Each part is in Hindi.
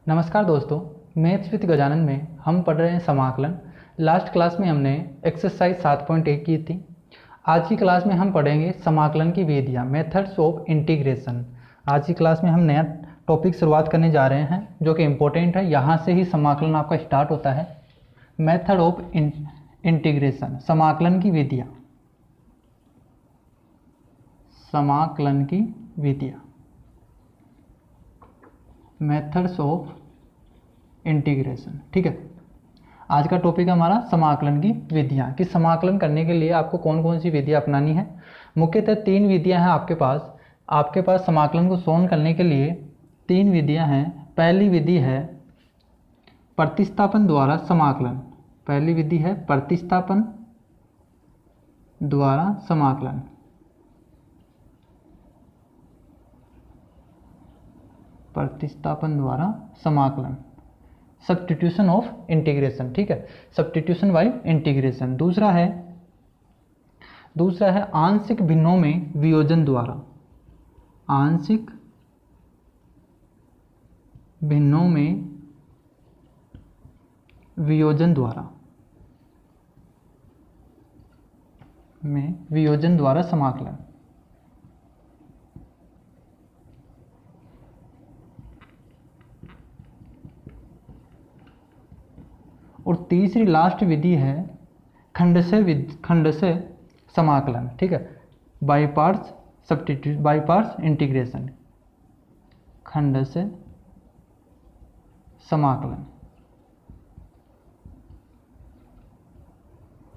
नमस्कार दोस्तों, मैथ्स विद गजानन में हम पढ़ रहे हैं समाकलन। लास्ट क्लास में हमने एक्सरसाइज 7.1 की थी। आज की क्लास में हम पढ़ेंगे समाकलन की विधियाँ, मेथड्स ऑफ इंटीग्रेशन। आज की क्लास में हम नया टॉपिक शुरुआत करने जा रहे हैं जो कि इम्पोर्टेंट है। यहाँ से ही समाकलन आपका स्टार्ट होता है। मेथड ऑफ इंटीग्रेशन, समाकलन की विधियाँ, समाकलन की विधियाँ, मेथड्स ऑफ इंटीग्रेशन। ठीक है, आज का टॉपिक हमारा समाकलन की विधियाँ कि समाकलन करने के लिए आपको कौन कौन सी विधियाँ अपनानी है। मुख्यतः 3 विधियाँ हैं आपके पास समाकलन को सॉल्व करने के लिए 3 विधियाँ हैं। पहली विधि है प्रतिस्थापन द्वारा समाकलन। पहली विधि है प्रतिस्थापन द्वारा समाकलन। प्रतिस्थापन द्वारा समाकलन, सब्स्टिट्यूशन ऑफ इंटीग्रेशन। ठीक है, सब्स्टिट्यूशन बाय इंटीग्रेशन। दूसरा है आंशिक भिन्नों में वियोजन द्वारा। आंशिक भिन्नों में वियोजन द्वारा समाकलन। और तीसरी लास्ट विधि है खंडशः समाकलन। ठीक है, by parts substitute, by parts integration, खंडशः समाकलन।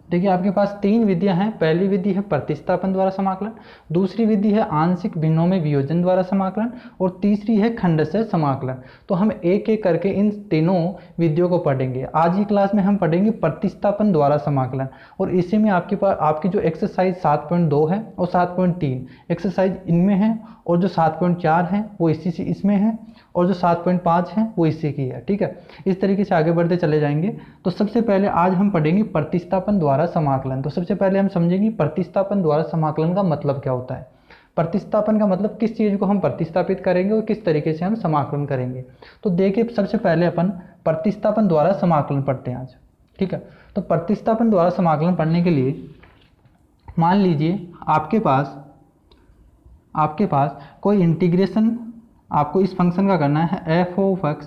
देखिए आपके पास 3 विधियां हैं। पहली विधि है प्रतिस्थापन द्वारा समाकलन, दूसरी विधि है आंशिक भिन्नों में वियोजन द्वारा समाकलन, और तीसरी है खंडशः समाकलन। तो हम एक एक करके इन तीनों विधियों को पढ़ेंगे। आज की क्लास में हम पढ़ेंगे प्रतिस्थापन द्वारा समाकलन, और इसी में आपके पास आपकी जो एक्सरसाइज 7.2 है और 7.3 एक्सरसाइज इनमें है, और जो 7.4 है वो इसी से इसमें है, और जो 7.5 है वो इसी की है। ठीक है, इस तरीके से आगे बढ़ते चले जाएंगे। तो सबसे पहले आज हम पढ़ेंगे प्रतिस्थापन द्वारा समाकलन। तो सबसे पहले हम समझेंगे प्रतिस्थापन द्वारा समाकलन का मतलब क्या होता है। प्रतिस्थापन का मतलब किस चीज़ को हम प्रतिस्थापित करेंगे और किस तरीके से हम समाकलन करेंगे। तो देखिए सबसे पहले अपन प्रतिस्थापन द्वारा समाकलन पढ़ते हैं आज। ठीक है, तो प्रतिस्थापन द्वारा समाकलन पढ़ने के लिए मान लीजिए आपके पास कोई इंटीग्रेशन आपको इस फंक्शन का करना है f of x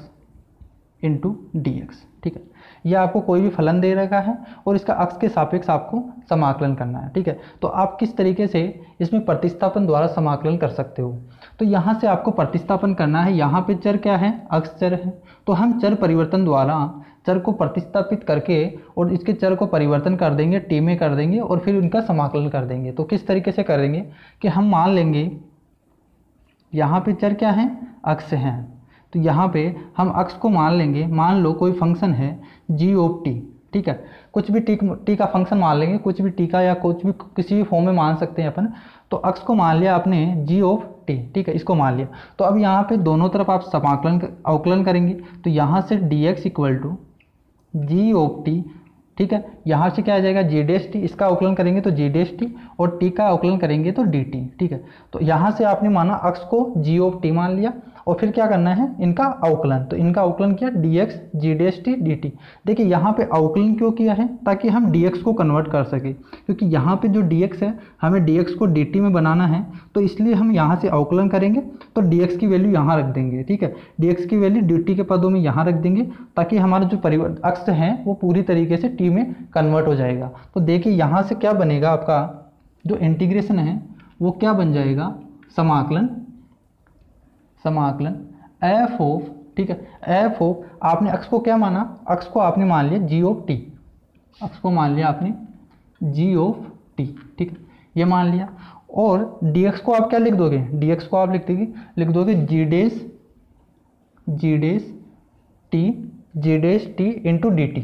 into d x. ठीक है, यह आपको कोई भी फलन दे रखा है और इसका अक्ष के सापेक्ष आपको समाकलन करना है। ठीक है, तो आप किस तरीके से इसमें प्रतिस्थापन द्वारा समाकलन कर सकते हो। तो यहाँ से आपको प्रतिस्थापन करना है। यहाँ पे चर क्या है, अक्ष चर है। तो हम चर परिवर्तन द्वारा चर को प्रतिस्थापित करके और इसके चर को परिवर्तन कर देंगे, टी में कर देंगे, और फिर उनका समाकलन कर देंगे। तो किस तरीके से करेंगे कि हम मान लेंगे यहाँ पे चर क्या है, अक्ष हैं। तो यहाँ पे हम अक्ष को मान लेंगे। मान लो कोई फंक्शन है जी ऑफ टी। ठीक है, कुछ भी टी का फंक्शन मान लेंगे, कुछ भी टी का या कुछ भी किसी भी फॉर्म में मान सकते हैं अपन। तो अक्ष को मान लिया आपने जी ऑफ टी। ठीक है, इसको मान लिया। तो अब यहाँ पे दोनों तरफ आप समाकलन अवकलन करेंगे। तो यहाँ से d x equal to g of t. ठीक है, यहाँ से क्या आ जाएगा जी डैश टी। इसका अवकलन करेंगे तो जी डैश टी, और टी का अवकलन करेंगे तो डी टी। ठीक है, तो यहाँ से आपने माना अक्ष को जी ऑफ टी मान लिया, और फिर क्या करना है इनका अवकलन। तो इनका अवकलन किया डी एक्स जी डैश टी डी टी। देखिए यहाँ पे अवकलन क्यों किया है, ताकि हम डी एक्स को कन्वर्ट कर सके, क्योंकि यहाँ पे जो डी एक्स है हमें डी एक्स को डी टी में बनाना है। तो इसलिए हम यहाँ से अवकलन करेंगे तो डी एक्स की वैल्यू यहाँ रख देंगे। ठीक है, डी एक्स की वैल्यू डी टी के पदों में यहाँ रख देंगे, ताकि हमारा जो अक्ष है वो पूरी तरीके से टी में कन्वर्ट हो जाएगा। तो देखिए यहाँ से क्या बनेगा, आपका जो इंटीग्रेशन है वो क्या बन जाएगा, समाकलन एफ ऑफ। ठीक है, एफ ऑफ आपने अक्ष को क्या माना, अक्ष को आपने मान लिया जी ऑफ टी। अक्ष को मान लिया आपने जी ऑफ टी। ठीक है, ये मान लिया। और डी एक्स को आप क्या लिख दोगे, डी एक्स को आप लिख दोगे G dash T into D T.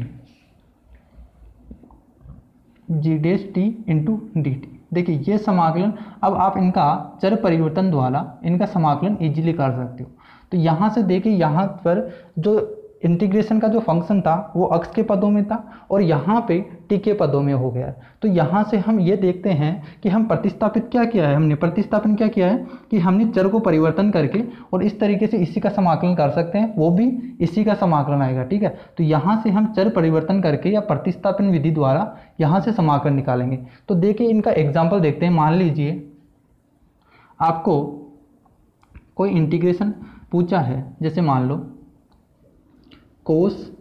G dash T into D T. देखिए ये समाकलन, अब आप इनका चर परिवर्तन द्वारा इनका समाकलन इजीली कर सकते हो। तो यहाँ से देखिए यहाँ पर जो इंटीग्रेशन का जो फंक्शन था वो अक्स के पदों में था और यहाँ पे टी के पदों में हो गया। तो यहाँ से हम ये देखते हैं कि हम प्रतिस्थापित क्या किया है, हमने प्रतिस्थापन क्या किया है कि हमने चर को परिवर्तन करके और इस तरीके से इसी का समाकलन कर सकते हैं, वो भी इसी का समाकलन आएगा। ठीक है, तो यहाँ से हम चर परिवर्तन करके या प्रतिस्थापन विधि द्वारा यहाँ से समाकलन निकालेंगे। तो देखिए इनका एग्जाम्पल देखते हैं। मान लीजिए आपको कोई इंटीग्रेशन पूछा है, जैसे मान लो कोस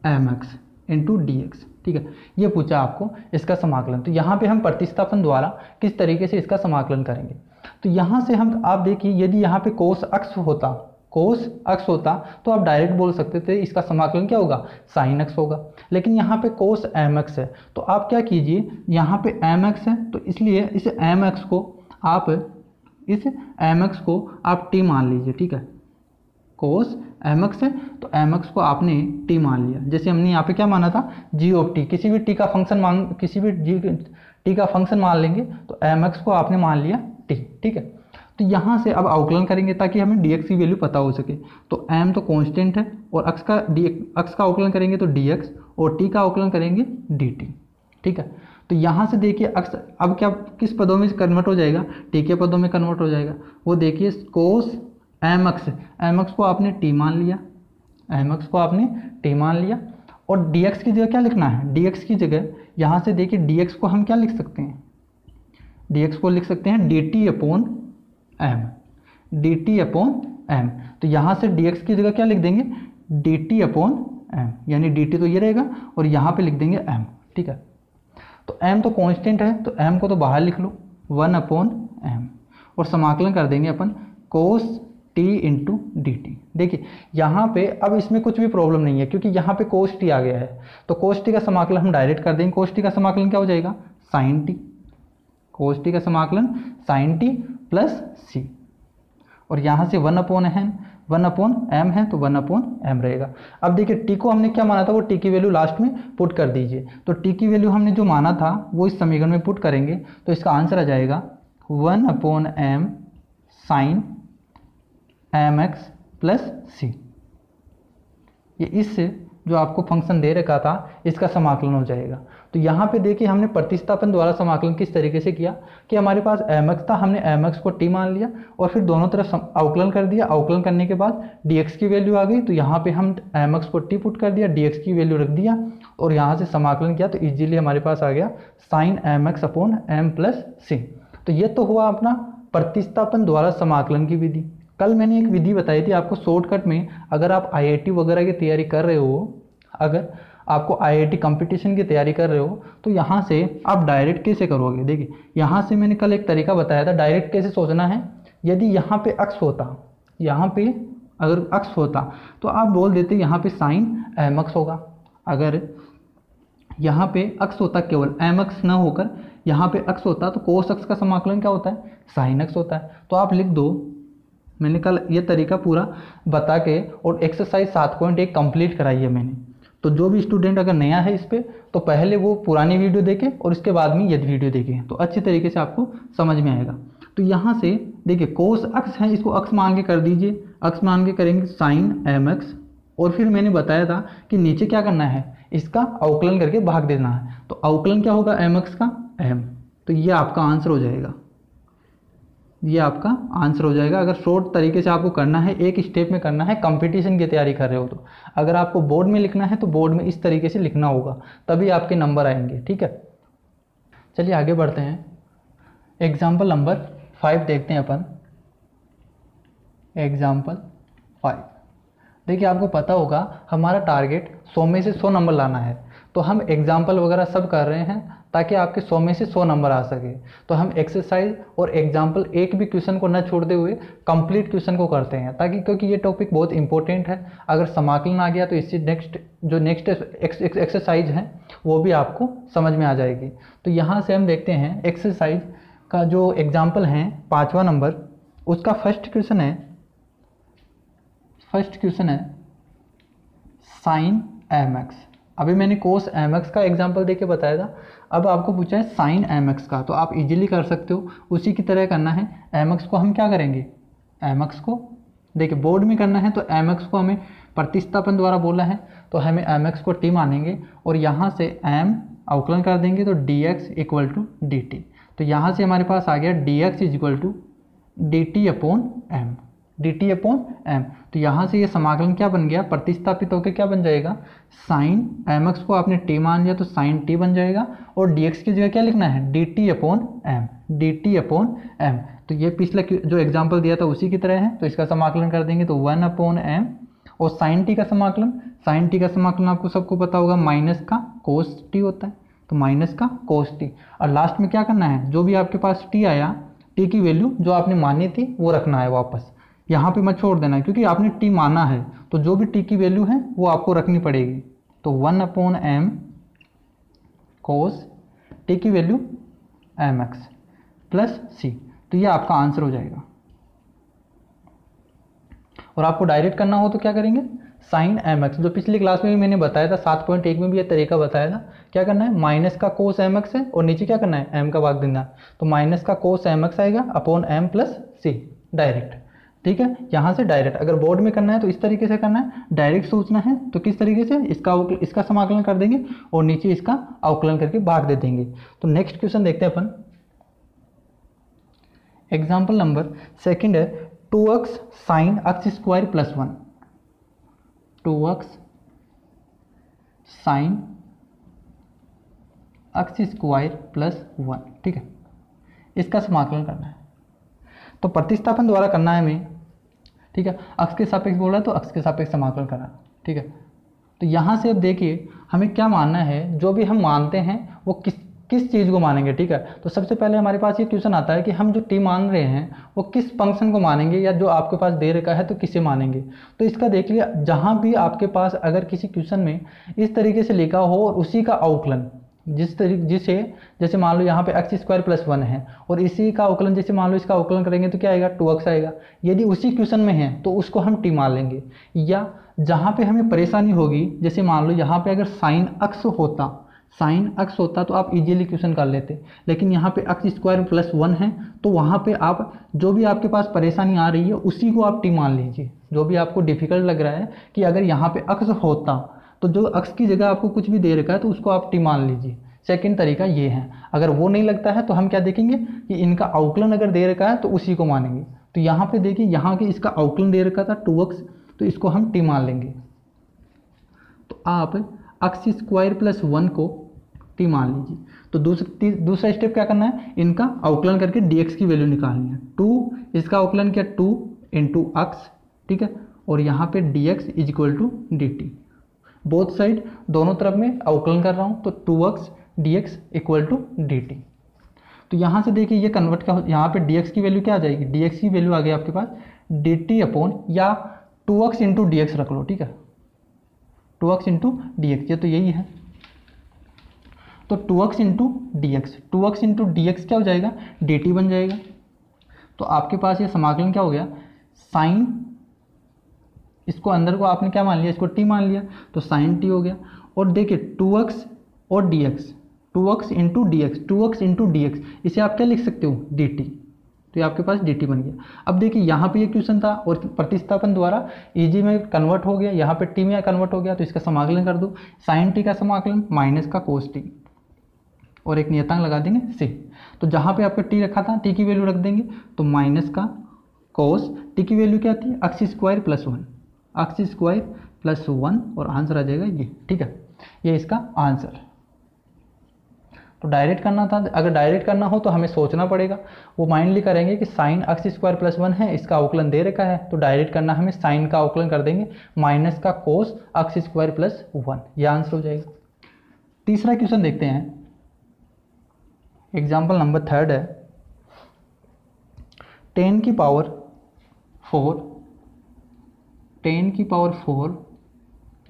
mx इंटू डी एक्स। ठीक है, ये पूछा आपको इसका समाकलन। तो यहाँ पे हम प्रतिस्थापन द्वारा किस तरीके से इसका समाकलन करेंगे। तो यहाँ से हम आप देखिए, यदि यहाँ पे कोस अक्स होता तो आप डायरेक्ट बोल सकते थे इसका समाकलन क्या होगा, साइन एक्स होगा। लेकिन यहाँ पे कोस mx है, तो आप क्या कीजिए, यहाँ पे mx है तो इसलिए इस mx को आप t मान लीजिए। ठीक है, कोस mx है तो mx को आपने t मान लिया। जैसे हमने यहाँ पे क्या माना था, g ऑफ t, किसी भी t का फंक्शन मान लेंगे तो mx को आपने मान लिया t। ठीक है, तो यहाँ से अब अवकलन करेंगे ताकि हमें dx की वैल्यू पता हो सके। तो m तो कांस्टेंट है और अक्स का अवकलन करेंगे तो dx और t का अवकलन करेंगे dt। ठीक है, तो यहाँ से देखिए अक्स अब क्या किस पदों में कन्वर्ट हो जाएगा, t के पदों में कन्वर्ट हो जाएगा। वो देखिए कोस mx को आपने t मान लिया और dx की जगह क्या लिखना है, dx की जगह यहाँ से देखिए dx को हम क्या लिख सकते हैं, dx को लिख सकते हैं dt अपॉन m। तो यहाँ से dx की जगह क्या लिख देंगे, dt अपॉन m, यानी dt तो ये रहेगा और यहाँ पे लिख देंगे m। ठीक है, तो m तो कांस्टेंट है तो m को तो बाहर लिख लो 1 अपॉन m और समाकलन कर देंगे अपन कोस t इंटू डी टी। देखिए यहाँ पे अब इसमें कुछ भी प्रॉब्लम नहीं है क्योंकि यहाँ पे कोस t आ गया है, तो कोस t का समाकलन हम डायरेक्ट कर देंगे। कोस t का समाकलन क्या हो जाएगा, साइन t, कोस t का समाकलन साइन t प्लस c और यहाँ से 1 अपॉन m है तो 1 अपॉन m रहेगा। अब देखिए t को हमने क्या माना था, वो t की वैल्यू लास्ट में पुट कर दीजिए। तो t की वैल्यू हमने जो माना था वो इस समीकरण में पुट करेंगे तो इसका आंसर आ जाएगा 1 upon m sine mx plus c। ये इससे जो आपको फंक्शन दे रखा था इसका समाकलन हो जाएगा। तो यहाँ पे देखिए हमने प्रतिस्थापन द्वारा समाकलन किस तरीके से किया कि हमारे पास mx था, हमने mx को t मान लिया और फिर दोनों तरफ अवकलन कर दिया। अवकलन करने के बाद dx की वैल्यू आ गई तो यहाँ पे हम mx को t पुट कर दिया, dx की वैल्यू रख दिया और यहाँ से समाकलन किया तो इजीली हमारे पास आ गया sine mx upon m plus c। तो ये तो हुआ अपना प्रतिस्थापन द्वारा समाकलन की विधि। कल मैंने एक विधि बताई थी आपको शॉर्टकट में, अगर आप IIT वगैरह की तैयारी कर रहे हो, अगर आपको IIT कंपटीशन की तैयारी कर रहे हो तो यहाँ से आप डायरेक्ट कैसे करोगे। देखिए यहाँ से मैंने कल एक तरीका बताया था डायरेक्ट कैसे सोचना है। यदि यहाँ पे अक्स होता, यहाँ पे अगर अक्स होता तो आप बोल देते यहाँ पे साइन mx होगा। अगर यहाँ पे अक्स होता, केवल mx ना होकर यहाँ पे अक्स होता तो कोस अक्स का समाकलन क्या होता है, साइन x होता है। तो आप लिख दो, मैंने कल ये तरीका पूरा बता के और एक्सरसाइज 7.1 कंप्लीट कराई है मैंने। तो जो भी स्टूडेंट अगर नया है इस पे तो पहले वो पुरानी वीडियो देखे और इसके बाद में ये वीडियो देखे तो अच्छी तरीके से आपको समझ में आएगा। तो यहाँ से देखिए कोस अक्स है, इसको अक्स मान के कर दीजिए, अक्स मान के करेंगे साइन mx और फिर मैंने बताया था कि नीचे क्या करना है, इसका अवकलन करके भाग देना है। तो अवकलन क्या होगा mx का m, तो ये आपका आंसर हो जाएगा, ये आपका आंसर हो जाएगा। अगर शॉर्ट तरीके से आपको करना है, एक स्टेप में करना है, कंपटीशन की तैयारी कर रहे हो तो अगर आपको बोर्ड में लिखना है तो बोर्ड में इस तरीके से लिखना होगा तभी आपके नंबर आएंगे। ठीक है, चलिए आगे बढ़ते हैं। एग्जाम्पल नंबर 5 देखते हैं अपन। एग्जाम्पल 5 देखिए आपको पता होगा हमारा टारगेट 100 में से 100 नंबर लाना है, तो हम एग्जाम्पल वगैरह सब कर रहे हैं ताकि आपके 100 में से 100 नंबर आ सके। तो हम एक्सरसाइज और एग्जाम्पल एक भी क्वेश्चन को न छोड़ते हुए कंप्लीट क्वेश्चन को करते हैं ताकि, क्योंकि ये टॉपिक बहुत इंपॉर्टेंट है। अगर समाकलन आ गया तो इससे नेक्स्ट एक्सरसाइज है वो भी आपको समझ में आ जाएगी। तो यहाँ से हम देखते हैं एक्सरसाइज का जो एग्जाम्पल है 5वां नंबर, उसका फर्स्ट क्वेश्चन है साइन mx। अभी मैंने कोस mx का एग्जाम्पल देके बताया था, अब आपको पूछा है साइन mx का, तो आप इजीली कर सकते हो। उसी की तरह करना है। mx को हम क्या करेंगे, mx को देखिए बोर्ड में करना है तो mx को हमें प्रतिस्थापन द्वारा बोला है तो हमें mx को t मानेंगे और यहाँ से m अवकलन कर देंगे तो dx इक्वल टू dt। तो यहाँ से हमारे पास आ गया dx is equal to dt upon m, dt upon m। तो यहाँ से ये समाकलन क्या बन गया, प्रतिस्थापित होकर क्या बन जाएगा, साइन mx को आपने t मान लिया तो साइन t बन जाएगा और dx की जगह क्या लिखना है, dt upon m, dt upon m। तो ये पिछला जो एग्जाम्पल दिया था उसी की तरह है, तो इसका समाकलन कर देंगे तो 1 अपॉन m और साइन टी का समाकलन, साइन टी का समाकलन आपको सबको पता होगा माइनस का कोस टी होता है, तो माइनस का कोस टी। और लास्ट में क्या करना है, जो भी आपके पास टी आया, टी की वैल्यू जो आपने मानी थी वो रखना है वापस, यहाँ पे मत छोड़ देना है, क्योंकि आपने टी माना है तो जो भी टी की वैल्यू है वो आपको रखनी पड़ेगी। तो 1 अपॉन m कोस टी की वैल्यू mx प्लस c, तो ये आपका आंसर हो जाएगा। और आपको डायरेक्ट करना हो तो क्या करेंगे, साइन mx, जो पिछली क्लास में भी मैंने बताया था 7.1 में भी ये तरीका बताया था। क्या करना है, माइनस का कोस mx है और नीचे क्या करना है, m का भाग देना है, तो माइनस का कोस mx आएगा upon m plus c direct. ठीक है, यहाँ से डायरेक्ट। अगर बोर्ड में करना है तो इस तरीके से करना है, डायरेक्ट सोचना है तो किस तरीके से, इसका समाकलन कर देंगे और नीचे इसका अवकलन करके भाग दे देंगे। तो नेक्स्ट क्वेश्चन देखते हैं अपन, एग्जाम्पल नंबर सेकंड है 2x sine x square plus 1, 2x sine x square plus 1। ठीक है, इसका समाकलन करना है तो प्रतिस्थापन द्वारा करना है हमें। ठीक है, x के सापेक्ष बोल रहा है तो x के सापेक्ष समाकलन करना। ठीक है, तो यहाँ से अब देखिए हमें क्या मानना है, जो भी हम मानते हैं वो किस चीज़ को मानेंगे। ठीक है, तो सबसे पहले हमारे पास ये क्वेश्चन आता है कि हम जो टी मान रहे हैं वो किस फंक्शन को मानेंगे, या जो आपके पास दे रखा है तो किसे मानेंगे। तो इसका देख लिया, जहाँ भी आपके पास अगर किसी क्वेश्चन में इस तरीके से लिखा हो और उसी का अवकलन जिसे जैसे मान लो यहाँ पे x स्क्वायर प्लस 1 है और इसी का अवकलन जैसे मान लो इसका अवकलन करेंगे तो क्या आएगा, 2x आएगा। यदि उसी क्वेश्चन में है तो उसको हम टी मान लेंगे। या जहाँ पे हमें परेशानी होगी, जैसे मान लो यहाँ पे अगर साइन x होता तो आप इजीली क्वेश्चन कर लेते, लेकिन यहाँ पे x स्क्वायर प्लस 1 है तो वहाँ पे आप जो भी आपके पास परेशानी आ रही है उसी को आप टी मान लीजिए। जो भी आपको डिफिकल्ट लग रहा है कि अगर यहाँ पे x होता तो जो x की जगह आपको कुछ भी दे रखा है तो उसको आप टी मान लीजिए। सेकंड तरीका ये है। अगर वो नहीं लगता है तो हम क्या देखेंगे कि इनका अवकलन अगर दे रखा है तो उसी को मानेंगे। तो यहाँ पे देखिए, यहाँ के इसका अवकलन दे रखा था 2x, तो इसको हम टी मान लेंगे। तो आप x स्क्वायर प्लस 1 को टी मान लीजिए। तो दूसरा स्टेप क्या करना है, इनका अवकलन करके dx की वैल्यू निकालनी है। 2 इसका अवकलन किया 2 इंटू x। ठीक है, और यहाँ पे dx is equal to dt, both side दोनों तरफ में अवकलन कर रहा हूँ तो 2x dx equal to dt। तो यहाँ से देखिए ये कन्वर्ट का, यहाँ पे dx की वैल्यू क्या आ जाएगी, dx की वैल्यू आ गई आपके पास dt अपॉन, या 2x इंटू dx रख लो। ठीक है, 2x इंटू dx, ये तो यही है। तो 2x इंटू dx क्या हो जाएगा, dt बन जाएगा। तो आपके पास ये समाकलन क्या हो गया, साइन, इसको अंदर को आपने क्या मान लिया, इसको t मान लिया तो साइन t हो गया। और देखिए 2x और dx, 2x इंटू dx, इसे आप क्या लिख सकते हो, dt। तो ये आपके पास dt बन गया। अब देखिए यहाँ पे ये क्वेश्चन था और प्रतिस्थापन द्वारा इजी में कन्वर्ट हो गया, यहाँ पे t में कन्वर्ट हो गया, तो इसका समाकलन कर दो। साइन t का समाकलन माइनस का कोस t और एक नियतांक लगा देंगे c। तो जहाँ पे आपका t रखा था t की वैल्यू रख देंगे, तो माइनस का कोस t की वैल्यू क्या थी, x स्क्वायर प्लस 1 और आंसर आ जाएगा ये। ठीक है, ये इसका आंसर। तो डायरेक्ट करना था, अगर डायरेक्ट करना हो तो हमें सोचना पड़ेगा। वो माइंडली करेंगे कि साइन x स्क्वायर प्लस 1 है, इसका अवकलन दे रखा है, तो डायरेक्ट करना हमें साइन का अवकलन कर देंगे माइनस का कोस x स्क्वायर प्लस 1, ये आंसर हो जाएगा। तीसरा क्वेश्चन देखते हैं, एग्जाम्पल नंबर 3 है 10 की power 4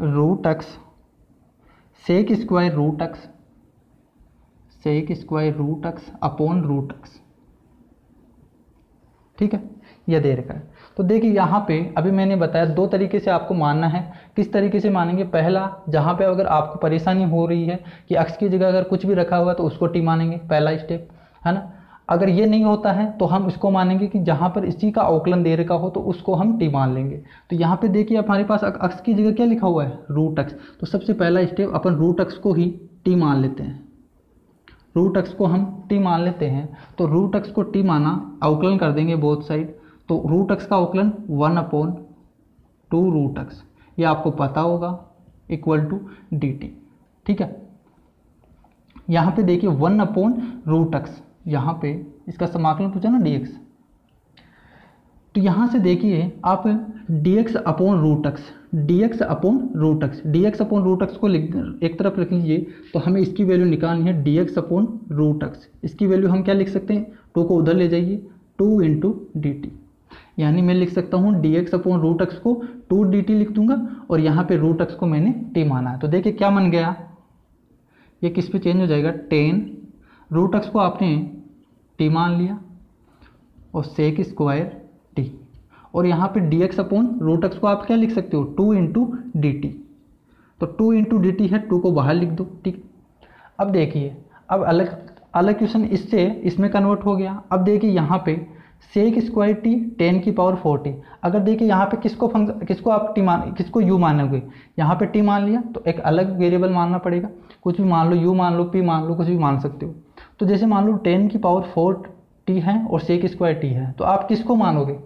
root x sec square root x upon root x। ठीक है, यह दे रखा है। तो देखिए यहाँ पे अभी मैंने बताया 2 तरीके से आपको मानना है। किस तरीके से मानेंगे, पहला जहाँ पे अगर आपको परेशानी हो रही है कि x की जगह अगर कुछ भी रखा हुआ तो उसको t मानेंगे, पहला स्टेप है ना। अगर ये नहीं होता है तो हम इसको मानेंगे कि जहाँ पर इसी का अवकलन दे रखा हो तो उसको हम टी मान लेंगे। तो यहाँ पे देखिए हमारे पास अक्ष की जगह क्या लिखा हुआ है, रूट अक्ष। तो सबसे पहला स्टेप अपन रूट अक्ष को ही टी मान लेते हैं, रूट अक्ष को हम टी मान लेते हैं। तो रूट अक्ष को टी माना, अवकलन कर देंगे बोथ साइड। तो रूट अक्ष का अवकलन 1/2 रूट अक्ष, ये आपको पता होगा, इक्वल टू डी टी। ठीक है, यहाँ पे देखिए 1/रूट अक्ष, यहाँ पे इसका समाकलन पूछा ना dx, तो यहाँ से देखिए आप dx अपॉन रूट अक्ष, dx अपॉन रूट अक्ष, dx अपॉन रूट अक्ष को एक तरफ रख लीजिए। तो हमें इसकी वैल्यू निकालनी है dx अपॉन रूट अक्ष। इसकी वैल्यू हम क्या लिख सकते हैं, 2 को उधर ले जाइए, 2 इंटू डी टी, यानी मैं लिख सकता हूँ dx अपॉन रूट अक्ष को 2 dt लिख दूंगा, और यहाँ पे रूट अक्ष को मैंने t माना है। तो देखिए क्या बन गया, ये किस पे चेंज हो जाएगा, 10, रूट अक्ष को आपने t मान लिया और सेक स्क्वायर t, और यहाँ पे dx अपॉन रूट अक्ष को आप क्या लिख सकते हो, 2 इंटू डी टी। तो 2 इंटू डी टी है, 2 को बाहर लिख दो। ठीक, अब देखिए अब अलग क्वेश्चन इससे इसमें कन्वर्ट हो गया। अब देखिए यहाँ पे सेक स्क्वायर टी 10 की पावर 40, अगर देखिए यहाँ पे किसको आप किसको u मानोगे, यहाँ पे t मान लिया तो एक अलग वेरिएबल मानना पड़ेगा, कुछ भी मान लो, u मान लो, p मान लो, कुछ भी मान सकते हो। तो जैसे मान लो 10 की पावर 4t है और सेक स्क्वायर t है, तो आप किसको मानोगे,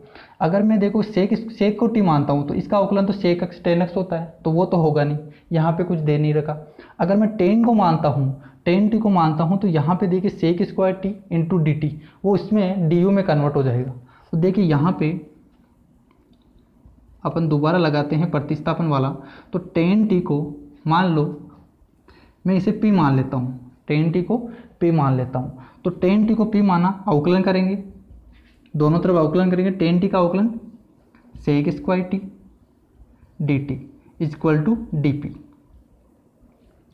अगर मैं देखो सेक को t मानता हूँ तो इसका अवकलन तो सेक x 10x होता है, तो वो तो होगा नहीं, यहाँ पे कुछ दे नहीं रखा। अगर मैं 10 को मानता हूँ, 10t को मानता हूँ, तो यहाँ पे देखिए sec square t into D t, वो इसमें डी यू में कन्वर्ट हो जाएगा। तो देखिए यहाँ पे अपन दोबारा लगाते हैं प्रतिस्थापन वाला। तो 10t को मान लो, मैं इसे p मान लेता हूँ, 10t को p मान लेता हूँ। तो 10t को p माना, अवकलन करेंगे, दोनों तरफ अवकलन करेंगे, 10t का अवकलन sec square t d t equal to d p.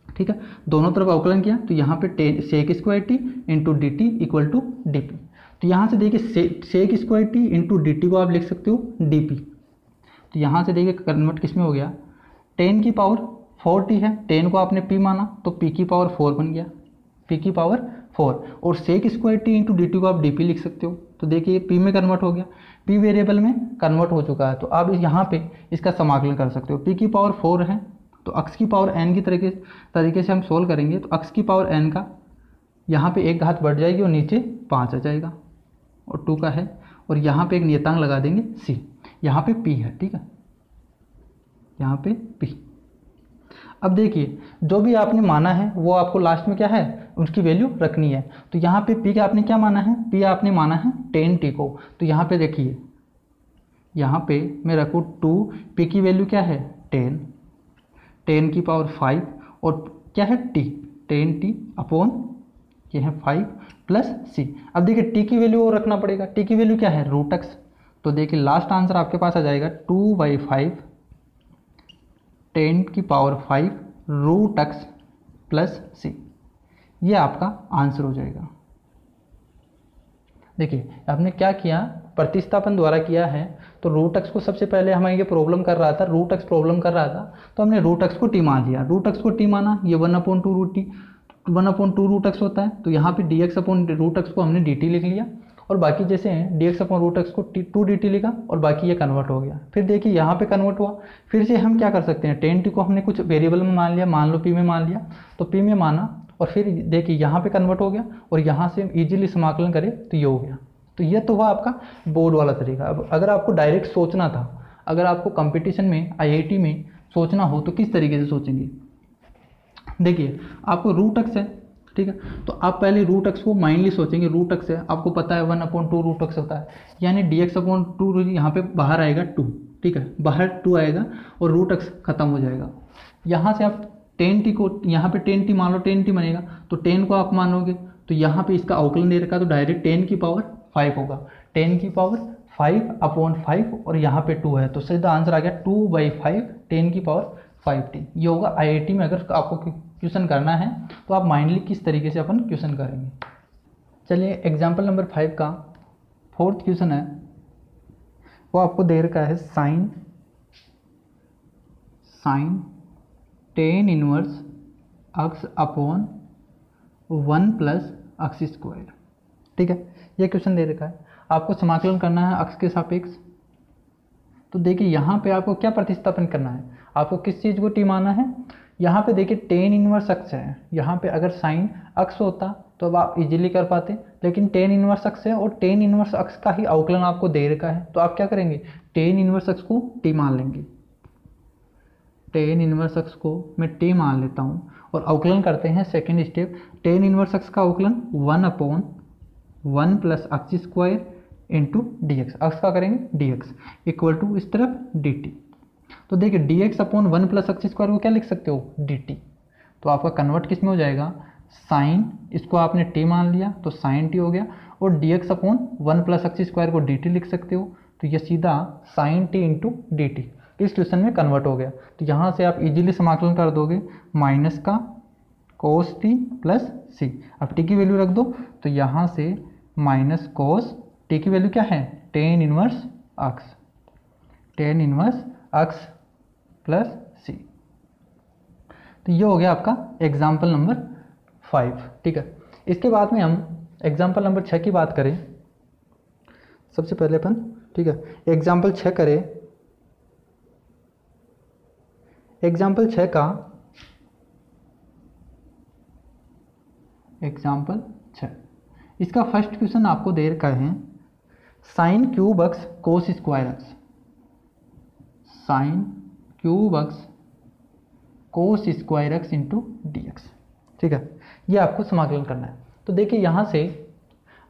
ठीक है, दोनों तरफ अवकलन किया तो यहाँ पे sec square t into D t equal to d p. तो यहाँ से देखिए sec square t into D t को आप लिख सकते हो डी पी। तो यहाँ से देखिए कन्वर्ट किस में हो गया, 10 की पावर 4t है, 10 को आपने p माना तो p की पावर 4 बन गया, p की पावर 4, और sec square t into D t को आप dp लिख सकते हो। तो देखिए p में कन्वर्ट हो गया, p वेरिएबल में कन्वर्ट हो चुका है। तो आप यहाँ पे इसका समाकलन कर सकते हो, p की पावर 4 है तो अक्ष की पावर n की तरीके से हम सोल्व करेंगे। तो अक्ष की पावर n का यहाँ पे एक घात बढ़ जाएगी और नीचे 5 आ जाएगा, और 2 का है, और यहाँ पे एक नियतांक लगा देंगे c, यहाँ पे p है। ठीक है, यहाँ पे p। अब देखिए जो भी आपने माना है वो आपको लास्ट में क्या है, उसकी वैल्यू रखनी है। तो यहाँ पे p का आपने क्या माना है, p आपने माना है 10t को। तो यहाँ पे देखिए, यहाँ पे मैं रखूँ 2, p की वैल्यू क्या है 10 की पावर 5, और क्या है t, 10t अपॉन ये है 5 प्लस c। अब देखिए t की वैल्यू वो रखना पड़ेगा, t की वैल्यू क्या है रूट अक्स। तो देखिए लास्ट आंसर आपके पास आ जाएगा 2/5 10 की पावर 5 रूट अक्स प्लस c, ये आपका आंसर हो जाएगा। देखिए आपने क्या किया, प्रतिस्थापन द्वारा किया है। तो रूट अक्स को सबसे पहले हमें ये प्रॉब्लम कर रहा था, रूट अक्स प्रॉब्लम कर रहा था, तो हमने रूट अक्स को टी मान लिया, रूट अक्स को टी माना, ये 1/2 रूट टी, 1/2 रूट अक्स होता है। तो यहाँ पे dx अपॉन रूट अक्स को हमने dt लिख लिया, और बाकी जैसे हैं dx अपॉन रूट अक्स को 2 dt लिखा, और बाकी ये कन्वर्ट हो गया। फिर देखिए यहाँ पे कन्वर्ट हुआ, फिर से हम क्या कर सकते हैं, 10t को हमने कुछ वेरिएबल में मान लिया, मान लो p में मान लिया, तो p में माना, और फिर देखिए यहाँ पे कन्वर्ट हो गया, और यहाँ से ईजिली समाकलन करें तो ये हो गया। तो ये तो हुआ आपका बोर्ड वाला तरीका। अब अगर आपको डायरेक्ट सोचना था, अगर आपको कंपटीशन में IIT में सोचना हो तो किस तरीके से सोचेंगे। देखिए आपको रूट अक्स है, ठीक है, तो आप पहले रूट अक्स को माइंडली सोचेंगे, रूट अक्स है, आपको पता है 1/2 रूट अक्स होता है, यानी dx अपॉन 2 यहाँ पे बाहर आएगा 2, ठीक है, बाहर 2 आएगा और रूट अक्स खत्म हो जाएगा। यहाँ से आप 10t को, यहाँ पे 10t मान लो, 10t बनेगा, तो 10 को आप मानोगे, तो यहाँ पे इसका अवकलन दे रखा, तो डायरेक्ट 10 की पावर 5 होगा, 10 की पावर 5 अपॉन 5, और यहाँ पे 2 है, तो सीधा आंसर आ गया 2/5 10 की पावर 5t। ये होगा IIT में अगर आपको क्वेश्चन करना है तो आप माइंडली किस तरीके से अपन क्वेश्चन करेंगे। चलिए एग्जाम्पल नंबर 5 का 4th क्वेश्चन है, वो आपको दे रखा है sine tan inverse x upon 1 plus x square, ठीक है, ये क्वेश्चन दे रखा है, आपको समाकलन करना है अक्ष के सापेक्ष। तो देखिए यहाँ पे आपको क्या प्रतिस्थापन करना है, आपको किस चीज़ को टी माना है। यहाँ पे देखिए टेन इनवर्स अक्ष है, यहाँ पे अगर साइन अक्ष होता तो अब आप इजीली कर पाते, लेकिन टेन इनवर्स अक्ष है और टेन इनवर्स अक्ष का ही अवकलन आपको दे रखा है, तो आप क्या करेंगे, टेन इनवर्स अक्ष को टी मान लेंगे। टेन इनवर्स अक्ष को मैं टी मान लेता हूँ और अवकलन करते हैं सेकेंड स्टेप। टेन इनवर्स अक्ष का अवकलन 1/1 plus x square into d x, अक्ष का करेंगे डी एक्स इक्वल टू इस तरफ डी टी। तो देखिए D x upon 1 plus x square को क्या लिख सकते हो, डी टी। तो आपका कन्वर्ट किस में हो जाएगा, साइन, इसको आपने टी मान लिया तो साइन टी हो गया, और d x upon 1 plus x square को डी टी लिख सकते हो, तो ये सीधा sine t into D t इस क्वेश्चन में कन्वर्ट हो गया। तो यहाँ से आप इजीली समाकलन कर दोगे, माइनस का कोस टी प्लस सी, अब टी की वैल्यू रख दो, तो यहाँ से माइनस कोस टी की वैल्यू क्या है, टेन इनवर्स अक्स, टेन इनवर्स अक्स प्लस सी। तो ये हो गया आपका एग्जाम्पल नंबर 5। ठीक है, इसके बाद में हम एग्जाम्पल नंबर 6 की बात करें। सबसे पहले अपन, ठीक है, एग्जाम्पल 6 करें। एग्जाम्पल 6 का एग्जाम्पल 6, इसका फर्स्ट क्वेश्चन आपको दे रखा है, साइन क्यूब अक्स कोस स्क्वायर अक्स, साइन क्यूब अक्स कोस स्क्वायर अक्स इंटू डी एक्स। ठीक है, ये आपको समाकलन करना है। तो देखिए यहाँ से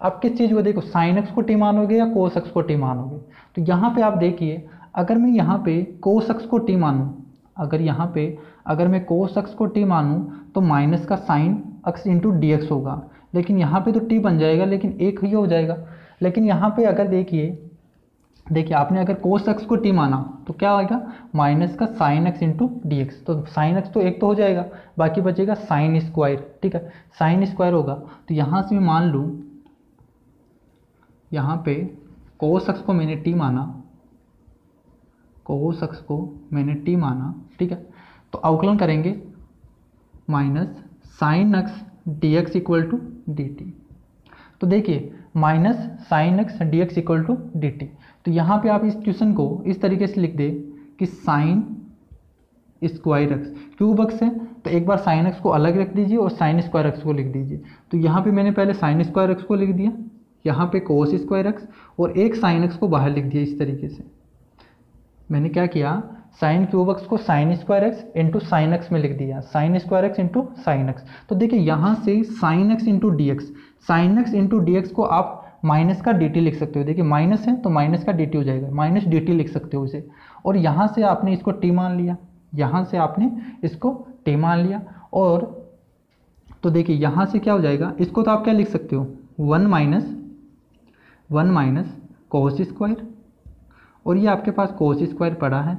आप किस चीज़ को देखो, साइन एक्स को टी मानोगे या कोस एक्स को टी मानोगे। तो यहाँ पे आप देखिए, अगर मैं यहाँ पे कोस एक्स को टी मानूँ, अगर यहाँ पे अगर मैं कोस एक्स को टी मानूँ तो माइनस का sine x into d x होगा, लेकिन यहाँ पे तो टी बन जाएगा लेकिन एक ही हो जाएगा। लेकिन यहाँ पे अगर देखिए आपने अगर कोस एक्स को टी माना तो क्या आएगा, माइनस का sine x into d x, तो साइन एक्स तो एक तो हो जाएगा, बाकी बचेगा साइन स्क्वायर। ठीक है, साइन स्क्वायर होगा, तो यहाँ से मैं मान लूँ, यहाँ पे कोस एक्स को मैंने टी माना, कोस एक्स को मैंने टी माना, ठीक है, तो अवकलन करेंगे minus sine x d x equal to d t. तो देखिए minus sine x d x equal to d t, तो यहाँ पे आप इस क्वेश्चन को इस तरीके से लिख दे कि sine square x, cube x है तो एक बार साइन एक्स को अलग रख दीजिए और साइन स्क्वायर एक्स को लिख दीजिए। तो यहाँ पे मैंने पहले साइन स्क्वायर एक्स को लिख दिया, यहाँ पे कोस स्क्वायर एक्स और एक साइन एक्स को बाहर लिख दिया। इस तरीके से मैंने क्या किया, साइन क्यूब एक्स को sine square x into sine x में लिख दिया, sine square x into sine x. तो देखिए यहाँ से sine x into d x, sine x into d x को आप माइनस का डी टी लिख सकते हो। देखिए माइनस है तो माइनस का डी टी हो जाएगा, माइनस डी टी लिख सकते हो इसे। और यहाँ से आपने इसको टी मान लिया, यहाँ से आपने इसको टी मान लिया, और तो देखिए यहाँ से क्या हो जाएगा, इसको तो आप क्या लिख सकते हो, वन माइनस कोस स्क्वायर, और ये आपके पास कोस स्क्वायर पड़ा है,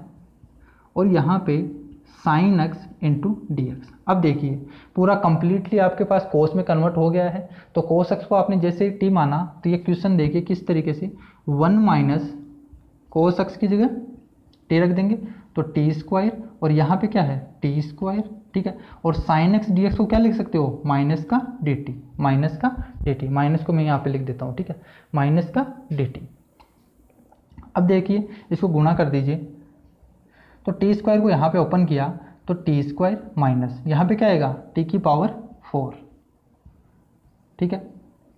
और यहाँ पे sine x into d x. अब देखिए पूरा कंप्लीटली आपके पास कोस में कन्वर्ट हो गया है। तो कोस एक्स को आपने जैसे टी माना, तो ये क्वेश्चन देखिए किस तरीके से, 1 माइनस कोस एक्स की जगह टी रख देंगे तो टी स्क्वायर, और यहाँ पे क्या है टी स्क्वायर। ठीक है, और साइन एक्स डी एक्स को क्या लिख सकते हो, माइनस का डी टी, माइनस का डी टी, माइनस को मैं यहाँ पे लिख देता हूँ। ठीक है, माइनस का डी टी। अब देखिए इसको गुणा कर दीजिए, तो टी स्क्वायर को यहाँ पे ओपन किया तो टी स्क्वायर माइनस यहाँ पे क्या आएगा, टी की पावर 4, ठीक है,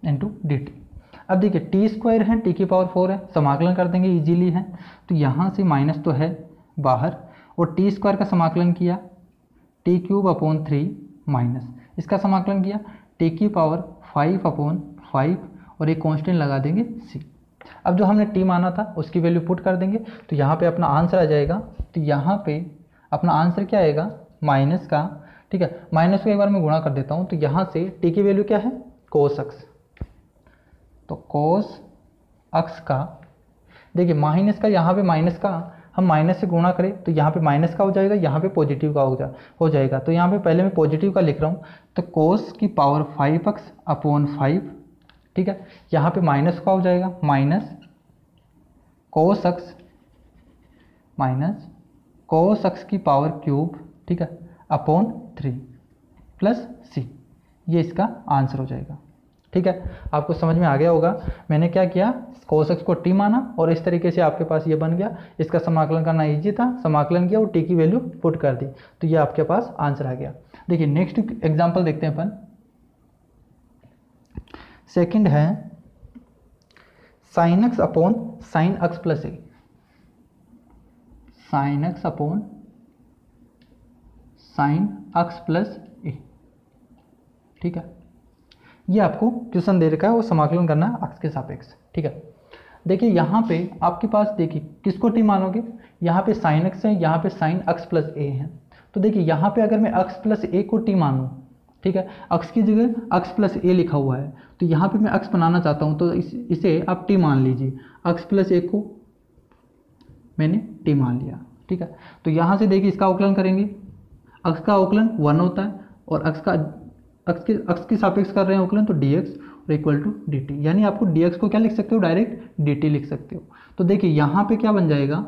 इंटू डी टी। अब देखिए टी स्क्वायर है, टी की पावर 4 है, समाकलन कर देंगे, इजीली है। तो यहाँ से माइनस तो है बाहर, और टी स्क्वायर का समाकलन किया टी क्यूब अपॉन 3 माइनस, इसका समाकलन किया टी की पावर 5 अपॉन 5, और एक कांस्टेंट लगा देंगे सी। अब जो हमने टी माना था उसकी वैल्यू पुट कर देंगे, तो यहाँ पे अपना आंसर आ जाएगा। तो यहाँ पे अपना आंसर क्या आएगा, माइनस का, ठीक है, माइनस को एक बार मैं गुणा कर देता हूँ। तो यहाँ से टी की वैल्यू क्या है, कोस एक्स, तो कोस एक्स का, देखिए माइनस का, यहाँ पे माइनस का हम माइनस से गुणा करें तो यहाँ पे माइनस का हो जाएगा, यहाँ पे पॉजिटिव का हो जाएगा। तो यहाँ पे पहले मैं पॉजिटिव का लिख रहा हूँ, तो कोस की पावर 5x अपॉन 5, ठीक है, यहाँ पे माइनस का हो जाएगा, minus cos x minus cos x की पावर क्यूब, ठीक है, अपॉन 3 प्लस सी, ये इसका आंसर हो जाएगा। ठीक है, आपको समझ में आ गया होगा मैंने क्या किया, cos x को t माना और इस तरीके से आपके पास ये बन गया। इसका समाकलन करना इजी था, समाकलन किया और t की वैल्यू पुट कर दी, तो ये आपके पास आंसर आ गया। देखिए नेक्स्ट एग्जांपल देखते हैं अपन। सेकंड है sin x upon sin x plus A, sin x upon sin x plus A. ठीक है, ये आपको क्वेश्चन दे रखा है, वो समाकलन करना है x के सापेक्ष। ठीक है, देखिए यहाँ पे आपके पास देखिए किसको t मानोगे, यहाँ पे sin x है, यहाँ पे sin x प्लस ए है। तो देखिए यहाँ पे अगर मैं x प्लस ए को t मानूँ, ठीक है, x की जगह x प्लस ए लिखा हुआ है, तो यहाँ पे मैं x बनाना चाहता हूँ तो इसे आप t मान लीजिए, x प्लस ए को मैंने t मान लिया। ठीक है, तो यहाँ से देखिए इसका अवकलन करेंगे, x का अवकलन 1 होता है और x के सापेक्ष कर रहे हैं अवकलन, तो dx और इक्वल टू dt, यानी आपको dx को क्या लिख सकते हो, डायरेक्ट dt लिख सकते हो। तो देखिए यहाँ पे क्या बन जाएगा,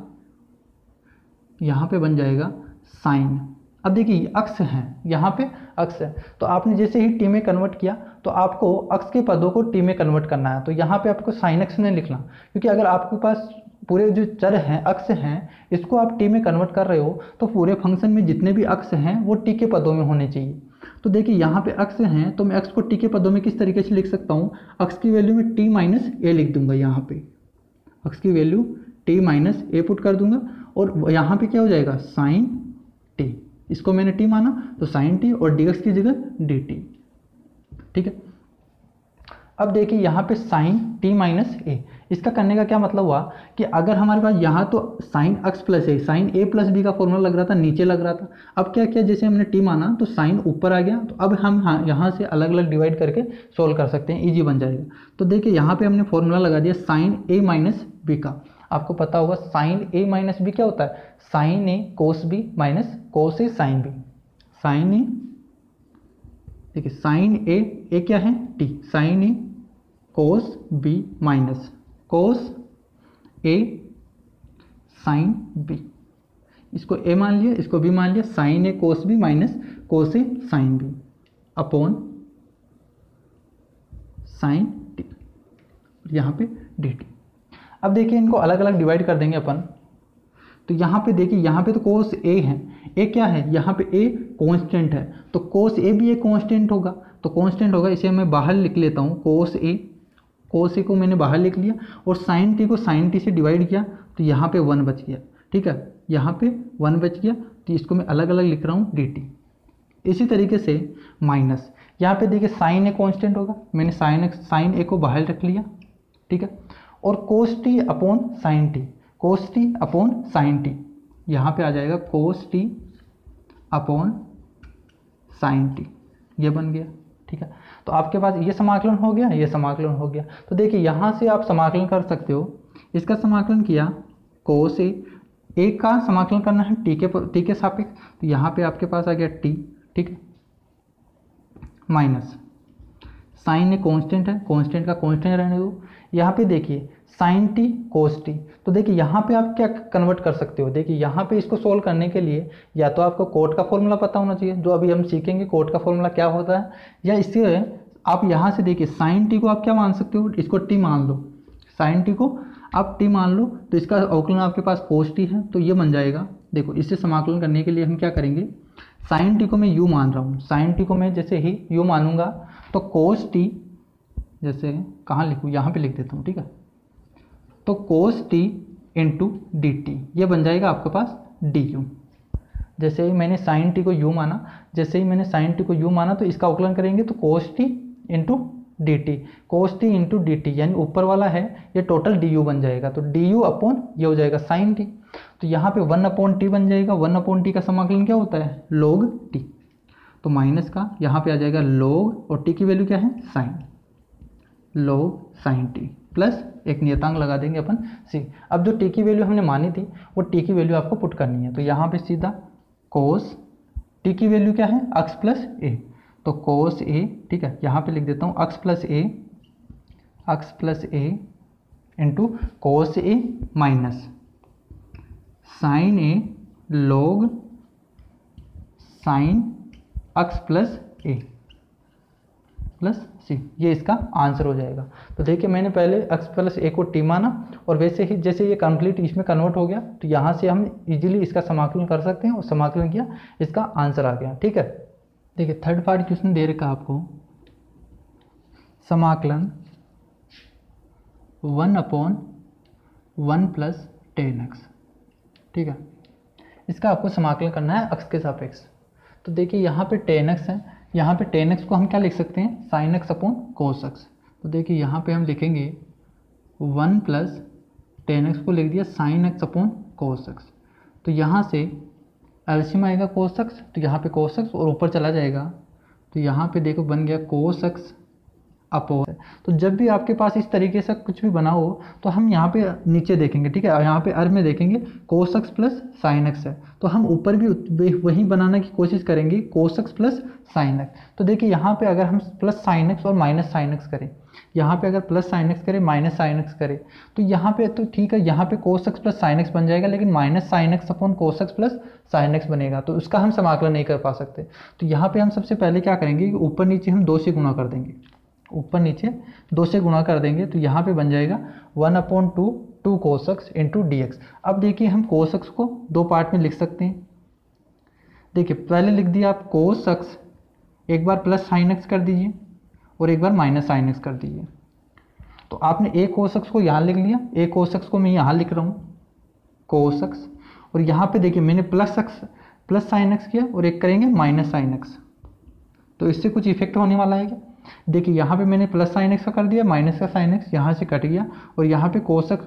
यहाँ पे बन जाएगा साइन। अब देखिए अक्ष है, यहाँ पे अक्ष है, तो आपने जैसे ही t में कन्वर्ट किया तो आपको अक्ष के पदों को t में कन्वर्ट करना है, तो यहाँ पे आपको साइन x नहीं लिखना, क्योंकि अगर आपके पास पूरे जो चर हैं अक्ष हैं इसको आप t में कन्वर्ट कर रहे हो तो पूरे फंक्शन में जितने भी अक्ष हैं वो t के पदों में होने चाहिए। तो देखिए यहाँ पे अक्ष हैं तो मैं x को t के पदों में किस तरीके से लिख सकता हूँ, x की वैल्यू में t माइनस ए लिख दूंगा, यहाँ पे x की वैल्यू t माइनस ए पुट कर दूंगा और यहाँ पे क्या हो जाएगा साइन t, इसको मैंने t माना तो साइन t और dx की जगह dt। ठीक है, अब देखिए यहाँ पे साइन t माइनस ए, इसका करने का क्या मतलब हुआ कि अगर हमारे पास यहाँ तो sine x plus a, sine a plus b का फॉर्मूला लग रहा था, नीचे लग रहा था। अब क्या किया, जैसे हमने t माना तो साइन ऊपर आ गया, तो अब हम यहाँ से अलग अलग डिवाइड करके सोल्व कर सकते हैं, इजी बन जाएगा। तो देखिए यहाँ पे हमने फॉर्मूला लगा दिया साइन a माइनस बी का। आपको पता होगा साइन a माइनस बी क्या होता है, sine a cos b minus cos a sine b. Sine a, देखिए साइन a क्या है t, sine a cos b minus cos a sine b, इसको a मान लिया, इसको b मान लिया, sine a cos b minus cos a sine b upon sine t, यहाँ पे dt। अब देखिए इनको अलग अलग डिवाइड कर देंगे अपन, तो यहाँ पे देखिए यहाँ पे तो कोस a है, a क्या है, यहाँ पे a कांस्टेंट है, तो कोस a भी एक कांस्टेंट होगा, तो कांस्टेंट होगा, इसे मैं बाहर लिख लेता हूँ, कोस a को मैंने बाहर लिख लिया और साइन t को साइन t से डिवाइड किया तो यहाँ पे 1 बच गया। ठीक है, यहाँ पे 1 बच गया, तो इसको मैं अलग अलग लिख रहा हूँ dt। इसी तरीके से माइनस, यहाँ पे देखिए साइन a कांस्टेंट होगा, मैंने साइन a को बाहर रख लिया। ठीक है, और कोस t अपॉन साइन t, कोस t अपॉन साइन t, यहाँ पे आ जाएगा कोस t अपॉन साइन t, ये बन गया। ठीक है, तो आपके पास ये समाकलन हो गया, ये समाकलन हो गया। तो देखिए यहाँ से आप समाकलन कर सकते हो, इसका समाकलन किया कोस a का समाकलन करना है t के सापेक्ष, तो यहाँ पे आपके पास आ गया t। ठीक है, माइनस साइन ए कांस्टेंट है, कांस्टेंट का कांस्टेंट रहने दो। यहाँ पे देखिए साइन t कोस t, तो देखिए यहाँ पे आप क्या कन्वर्ट कर सकते हो, देखिए यहाँ पे इसको सोल्व करने के लिए या तो आपको कोट का फॉर्मूला पता होना चाहिए, जो अभी हम सीखेंगे कोट का फॉर्मूला क्या होता है, या इससे आप यहाँ से देखिए साइन t को आप क्या मान सकते हो, इसको t मान लो, साइन t को आप t मान लो, तो इसका अवकलन आपके पास कोस t है, तो ये बन जाएगा। देखो इससे समाकलन करने के लिए हम क्या करेंगे, साइन t को मैं u मान रहा हूँ, साइन t को मैं जैसे ही u मानूंगा तो कोस t, जैसे कहाँ लिखूँ, यहाँ पे लिख देता हूँ। ठीक है, तो कोस t इंटू डी टी, ये बन जाएगा आपके पास du। जैसे ही मैंने साइन t को u माना, जैसे ही मैंने साइन t को u माना तो इसका अवकलन करेंगे तो कोस t इंटू डी टी, कोस t इंटू डी टी, यानी ऊपर वाला है ये टोटल du बन जाएगा, तो du अपॉन ये हो जाएगा साइन t, तो यहाँ पे 1 अपॉन t बन जाएगा। 1 अपॉन t का समाकलन क्या होता है, log t, तो माइनस का यहाँ पे आ जाएगा log, और t की वैल्यू क्या है sine, log sine t plus एक नियतांक लगा देंगे अपन c। अब जो t की वैल्यू हमने मानी थी वो t की वैल्यू आपको पुट करनी है, तो यहाँ पे सीधा कोस t की वैल्यू क्या है x प्लस a, तो कोस a, ठीक है, यहाँ पे लिख देता हूँ x plus a into cos a minus sine a log sine x plus a plus C, ये इसका आंसर हो जाएगा। तो देखिए मैंने पहले x प्लस ए को टी माना और वैसे ही जैसे ये कंप्लीट इसमें कन्वर्ट हो गया तो यहाँ से हम इजीली इसका समाकलन कर सकते हैं और समाकलन किया, इसका आंसर आ गया। ठीक है, देखिए थर्ड पार्ट क्वेश्चन दे रखा आपको समाकलन 1/1 प्लस tan x। ठीक है, इसका आपको समाकलन करना है x के सापेक्ष। तो देखिए यहाँ पे tan x है, यहाँ पे tan x को हम क्या लिख सकते हैं, sin x upon cos x। तो देखिए यहाँ पे हम लिखेंगे 1 प्लस tan x को लिख दिया sin x upon cos x। तो यहाँ से एलसीएम आएगा cos x, तो यहाँ पे cos x और ऊपर चला जाएगा तो यहाँ पे देखो बन गया cos x अपॉन। तो जब भी आपके पास इस तरीके से कुछ भी बना हो तो हम यहाँ पे नीचे देखेंगे, ठीक है, यहाँ पे अर्थ में देखेंगे cos x plus sin x है, तो हम ऊपर भी वही बनाने की कोशिश करेंगे cos x plus sin x। तो देखिए यहाँ पे अगर हम प्लस sin x और माइनस sin x करें, यहाँ पे अगर प्लस sin x करें माइनस sin x करें तो यहाँ पे तो ठीक है, यहाँ पे cos x plus sin x बन जाएगा, लेकिन minus sin x upon cos x plus sin x बनेगा, तो उसका हम समाकलन नहीं कर पा सकते। तो यहाँ पे हम सबसे पहले क्या करेंगे कि ऊपर नीचे हम 2 से गुणा कर देंगे, ऊपर नीचे 2 से गुणा कर देंगे तो यहाँ पे बन जाएगा 1/2 2 cos x इंटू dx। अब देखिए हम cos x को 2 पार्ट में लिख सकते हैं। देखिए पहले लिख दिया आप cos x, एक बार प्लस sin x कर दीजिए और एक बार माइनस sin x कर दीजिए। तो आपने एक cos x को यहाँ लिख लिया, एक cos x को मैं यहाँ लिख रहा हूँ cos x, और यहाँ पे देखिए मैंने प्लस sin x किया और एक करेंगे माइनस sin x। तो इससे कुछ इफेक्ट होने वाला है क्या? देखिए यहाँ पे मैंने प्लस sin x का कर दिया, माइनस का sin x यहाँ से कट गया और यहाँ पे cos x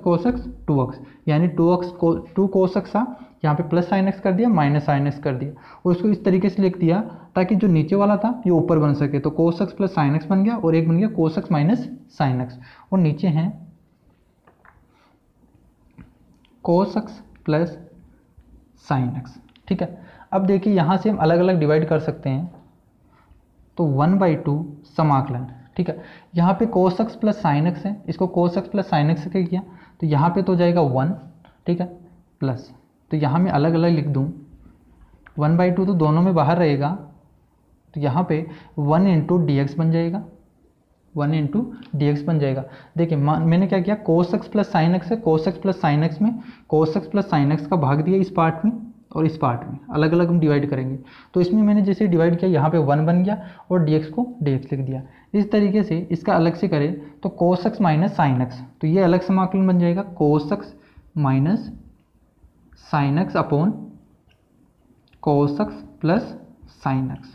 2x, यानी 2 cos x था, यहाँ पे प्लस sin x कर दिया, माइनस sin x कर दिया और उसको इस तरीके से लिख दिया ताकि जो नीचे वाला था ये ऊपर बन सके। तो cos x plus sin x बन गया और एक बन गया cos x minus sin x, और नीचे हैं cos x plus sin x। ठीक है, अब देखिए यहाँ से हम अलग अलग डिवाइड कर सकते हैं, तो 1/2 समाकलन। ठीक है, यहाँ पे cos x plus sin x है, इसको cos x plus sin x से किया तो यहाँ पे तो जाएगा 1, ठीक है, प्लस, तो यहाँ मैं अलग अलग लिख दूँ 1/2 तो दोनों में बाहर रहेगा, तो यहाँ पे 1 इंटू dx बन जाएगा, 1 इंटू dx बन जाएगा। देखिए मैंने क्या किया, cos x plus sin x है, cos x plus sin x में cos x plus sin x का भाग दिया इस पार्ट में और इस पार्ट में, अलग अलग हम डिवाइड करेंगे। तो इसमें मैंने जैसे डिवाइड किया यहाँ पे 1 बन गया और dx को dx लिख दिया। इस तरीके से इसका अलग से करें तो cos x minus sin x, तो ये अलग समाकलन बन जाएगा cos x minus sin x upon cos x plus sin x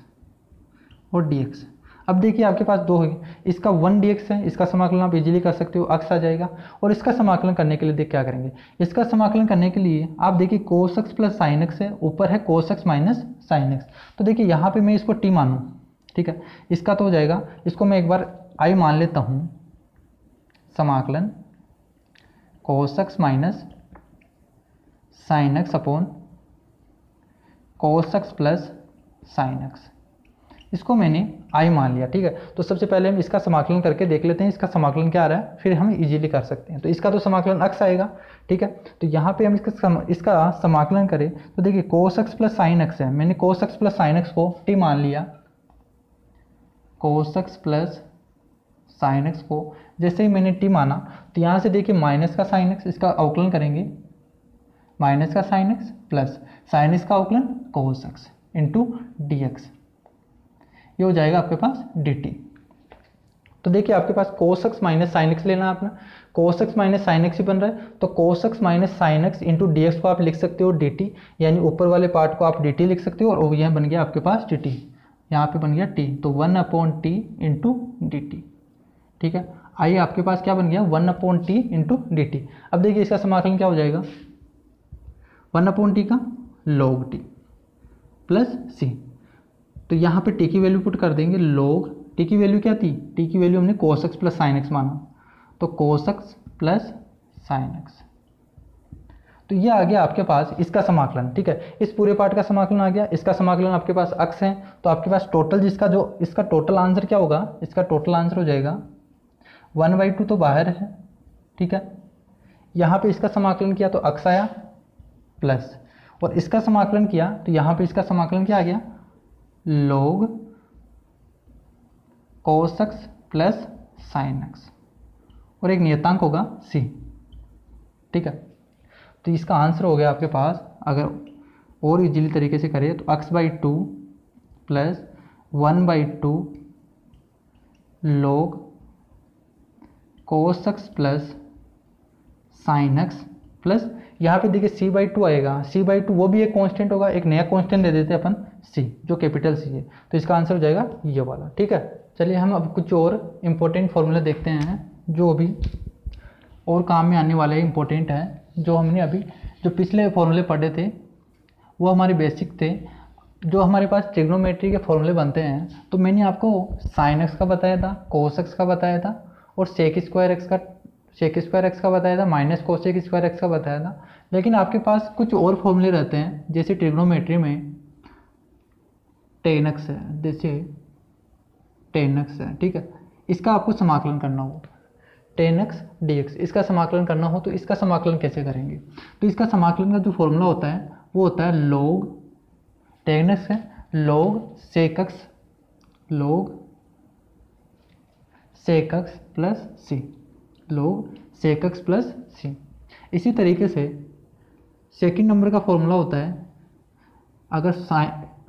और dx। अब देखिए आपके पास 2 है, इसका 1 dx है, इसका समाकलन आप इजीली कर सकते हो, x आ जाएगा। और इसका समाकलन करने के लिए देख क्या करेंगे, इसका समाकलन करने के लिए आप देखिए cos x plus sin x है, ऊपर है cos x minus sin x। तो देखिए यहाँ पे मैं इसको t मानूँ, ठीक है, इसका तो हो जाएगा, इसको मैं एक बार i मान लेता हूँ, समाकलन cos x minus sin x upon cos x plus sin x, इसको मैंने i मान लिया। ठीक है, तो सबसे पहले हम इसका समाकलन करके देख लेते हैं इसका समाकलन क्या आ रहा है, फिर हम इजीली कर सकते हैं। तो इसका तो समाकलन x आएगा, ठीक है, तो यहाँ पे हम इसका समाकलन करें तो देखिए cos x plus sin x है, मैंने cos x plus sin x को t मान लिया, cos x plus sin x को जैसे ही मैंने t माना तो यहाँ से देखिए माइनस का sin x, इसका अवकलन करेंगे माइनस का sin x plus sin x का अवकलन cos x इंटू dx, ये हो जाएगा आपके पास dt। तो देखिए आपके पास cos x minus sin x लेना है अपना, cos x minus sin x ही बन रहा है, तो cos x minus sin x into dx को आप लिख सकते हो dt, यानी ऊपर वाले पार्ट को आप dt लिख सकते हो और यह बन गया आपके पास dt, यहाँ पे बन गया t, तो 1/t इंटू dt। ठीक है, आइए आपके पास क्या बन गया 1/t इंटू dt। अब देखिए इसका समाकलन क्या हो जाएगा, 1/t का log t प्लस c, तो यहाँ पे t की वैल्यू पुट कर देंगे, log t की वैल्यू क्या थी, t की वैल्यू हमने cos x plus sin x माना, तो cos x plus sin x, तो ये आ गया आपके पास इसका समाकलन। ठीक है, इस पूरे पार्ट का समाकलन आ गया, इसका समाकलन आपके पास x है, तो आपके पास टोटल इसका टोटल आंसर क्या होगा, इसका टोटल आंसर हो जाएगा 1/2 तो बाहर है, ठीक है, यहाँ पे इसका समाकलन किया तो x आया प्लस, और इसका समाकलन किया तो यहाँ पे इसका समाकलन क्या आ गया, log cos x plus sin x और एक नियतांक होगा c, ठीक है। तो इसका आंसर हो गया आपके पास, अगर और इजीली तरीके से करें तो x/2 plus 1/2 log cos x plus sin x plus यहाँ पे देखिए c/2 आएगा, c/2 वो भी एक कांस्टेंट होगा, एक नया कांस्टेंट दे देते हैं अपन c, जो कैपिटल C है, तो इसका आंसर हो जाएगा ये वाला, ठीक है। चलिए हम अब कुछ और इम्पोर्टेंट फॉर्मूला देखते हैं जो अभी और काम में आने वाले इम्पोर्टेंट है। जो हमने अभी जो पिछले फॉर्मूले पढ़े थे वो हमारे बेसिक थे। जो हमारे पास ट्रिग्नोमेट्री के फॉर्मूले बनते हैं, तो मैंने आपको sin x का बताया था, cos x का बताया था और sec स्क्वायर एक्स का बताया था, माइनस कोसेक स्क्वायर एक्स का बताया था। लेकिन आपके पास कुछ और फॉर्मूले रहते हैं, जैसे ट्रिग्नोमेट्री में tan x है, जैसे tan x है, ठीक है, इसका आपको समाकलन करना हो, tan x dx, इसका समाकलन करना हो तो इसका समाकलन कैसे करेंगे? तो इसका समाकलन का जो फॉर्मूला होता है वो होता है log tan x है log sec x plus c, log sec x plus c। इसी तरीके से सेकंड नंबर का फॉर्मूला होता है, अगर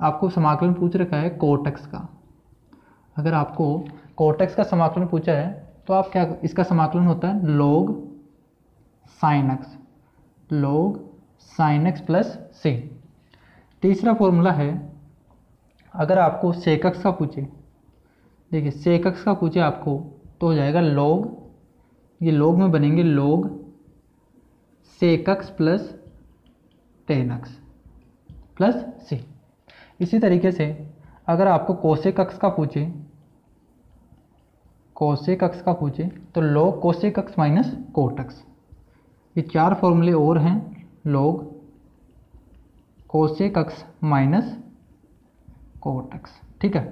आपको समाकलन पूछ रखा है cot x का, अगर आपको cot x का समाकलन पूछा है तो आप क्या, इसका समाकलन होता है log sin x plus c। तीसरा फॉर्मूला है, अगर आपको sec x का पूछे, देखिए sec x का पूछे आपको तो हो जाएगा log, ये log में बनेंगे log sec x plus tan x plus c। इसी तरीके से अगर आपको cosec x का पूछे, तो log cosec x minus cot x। ये चार फॉर्मूले और हैं, log cosec x minus cot x, ठीक है।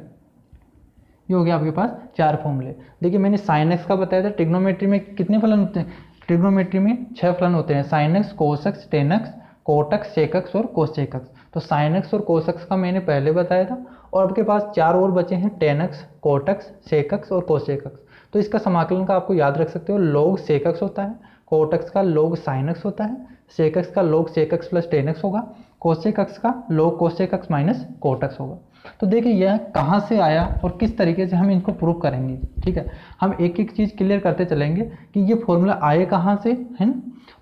ये हो गया आपके पास चार फॉर्मूले। देखिए मैंने sin x का बताया था, ट्रिग्नोमेट्री में कितने फलन होते हैं? ट्रिग्नोमेट्री में 6 फलन होते हैं, sin x, cos x, tan x, cot x, sec x और cosec x। तो sin x और cos x का मैंने पहले बताया था, और आपके पास चार और बचे हैं, tan x, cot x, sec x और cosec x। तो इसका समाकलन का आपको याद रख सकते हो, log sec x होता है, cot x का log sin x होता है, sec x का log sec x plus tan x होगा, cosec x का log cosec x minus cot x होगा। तो देखिए यह कहाँ से आया और किस तरीके से हम इनको प्रूव करेंगे, ठीक है। हम एक एक चीज़ क्लियर करते चलेंगे कि ये फॉर्मूला आए कहाँ से, है ना।